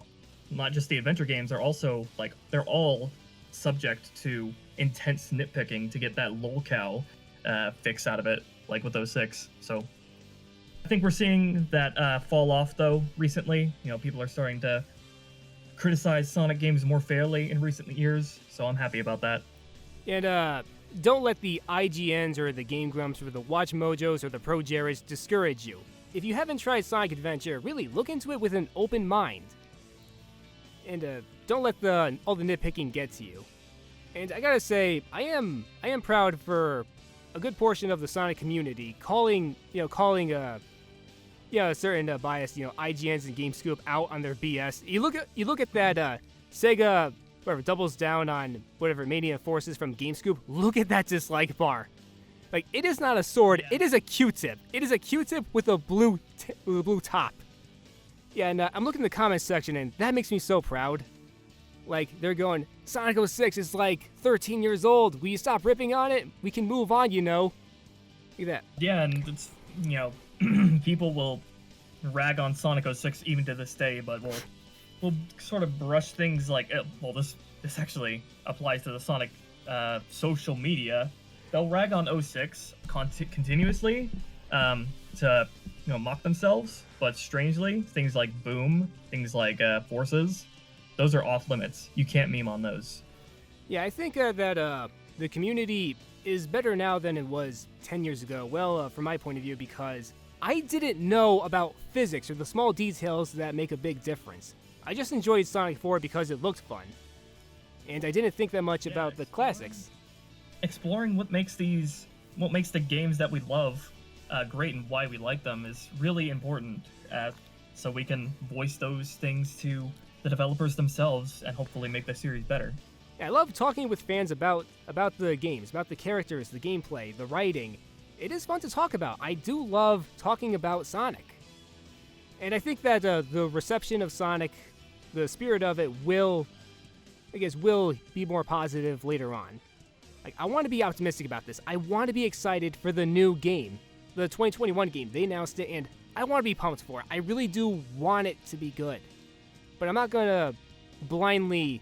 not just the adventure games, are also, they're all subject to intense nitpicking to get that lolcow fix out of it, like with 06. So I think we're seeing that fall off, though, recently. People are starting to criticize Sonic games more fairly in recent years, so I'm happy about that. And, don't let the IGNs or the Game Grumps or the Watch Mojos or the Pro Jareds discourage you. If you haven't tried Sonic Adventure, really look into it with an open mind. And don't let all the nitpicking get to you. And I gotta say, I am proud for a good portion of the Sonic community calling a certain biased, IGNs and GameScoop out on their BS. You look at that Sega, whatever, doubles down on whatever Mania Forces from GameScoop. Look at that dislike bar. Like, it is not a sword, It is a Q-tip. It is a Q-tip with a blue top. Yeah, and I'm looking in the comments section, and that makes me so proud. Like, they're going, Sonic 06 is like 13 years old. Will you stop ripping on it? We can move on, Look at that. Yeah, and it's, people will rag on Sonic 06 even to this day, but we'll sort of brush things like, this actually applies to the Sonic social media. They'll rag on 06 continuously to mock themselves, but strangely, things like Boom, things like Forces, those are off limits. You can't meme on those. Yeah, I think that the community is better now than it was 10 years ago. Well, from my point of view, because I didn't know about physics or the small details that make a big difference. I just enjoyed Sonic 4 because it looked fun. And I didn't think that much about the classics. Exploring what makes the games that we love great and why we like them is really important, so we can voice those things to the developers themselves and hopefully make the series better. I love talking with fans about the games, about the characters, the gameplay, the writing. It is fun to talk about. I do love talking about Sonic. And I think that the reception of Sonic, the spirit of it will be more positive later on. Like, I want to be optimistic about this. I want to be excited for the new game, the 2021 game. They announced it, and I want to be pumped for it. I really do want it to be good. But I'm not going to blindly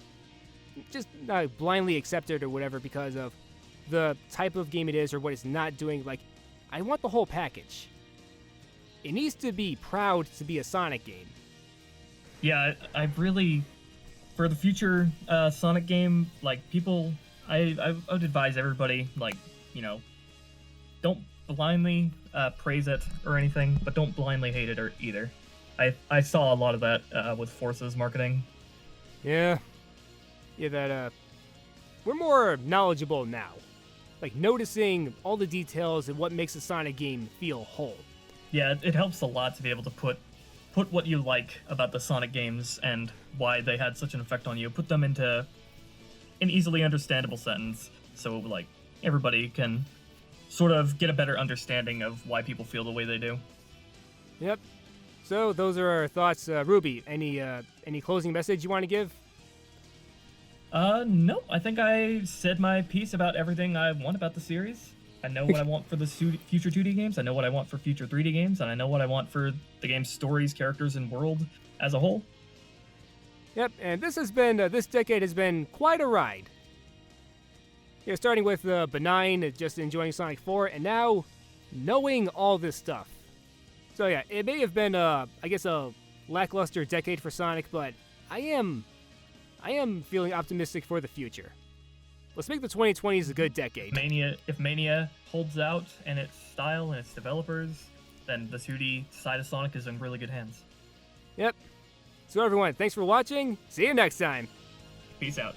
accept it or whatever because of the type of game it is or what it's not doing. Like, I want the whole package. It needs to be proud to be a Sonic game. Yeah, I really, for the future Sonic game, like people, I would advise everybody, like, you know, don't blindly praise it or anything, but don't blindly hate it or either. I saw a lot of that with Force's marketing. Yeah, yeah, that we're more knowledgeable now, like noticing all the details and what makes a Sonic game feel whole. Yeah, it helps a lot to be able to put what you like about the Sonic games and why they had such an effect on you, put them into an easily understandable sentence, so like everybody can sort of get a better understanding of why people feel the way they do. Yep. So those are our thoughts. Ruby, any closing message you want to give? No, I think I said my piece about everything I want about the series. I know what I want for the future 2D games, I know what I want for future 3D games, and I know what I want for the game's stories, characters, and world as a whole. Yep. And this decade has been quite a ride. Yeah, starting with benign, just enjoying Sonic 4, and now knowing all this stuff. So yeah, it may have been, I guess, a lackluster decade for Sonic, but I am feeling optimistic for the future. Let's make the 2020s a good decade. If Mania holds out in its style and its developers, then the 2D side of Sonic is in really good hands. Yep. So everyone, thanks for watching. See you next time. Peace out.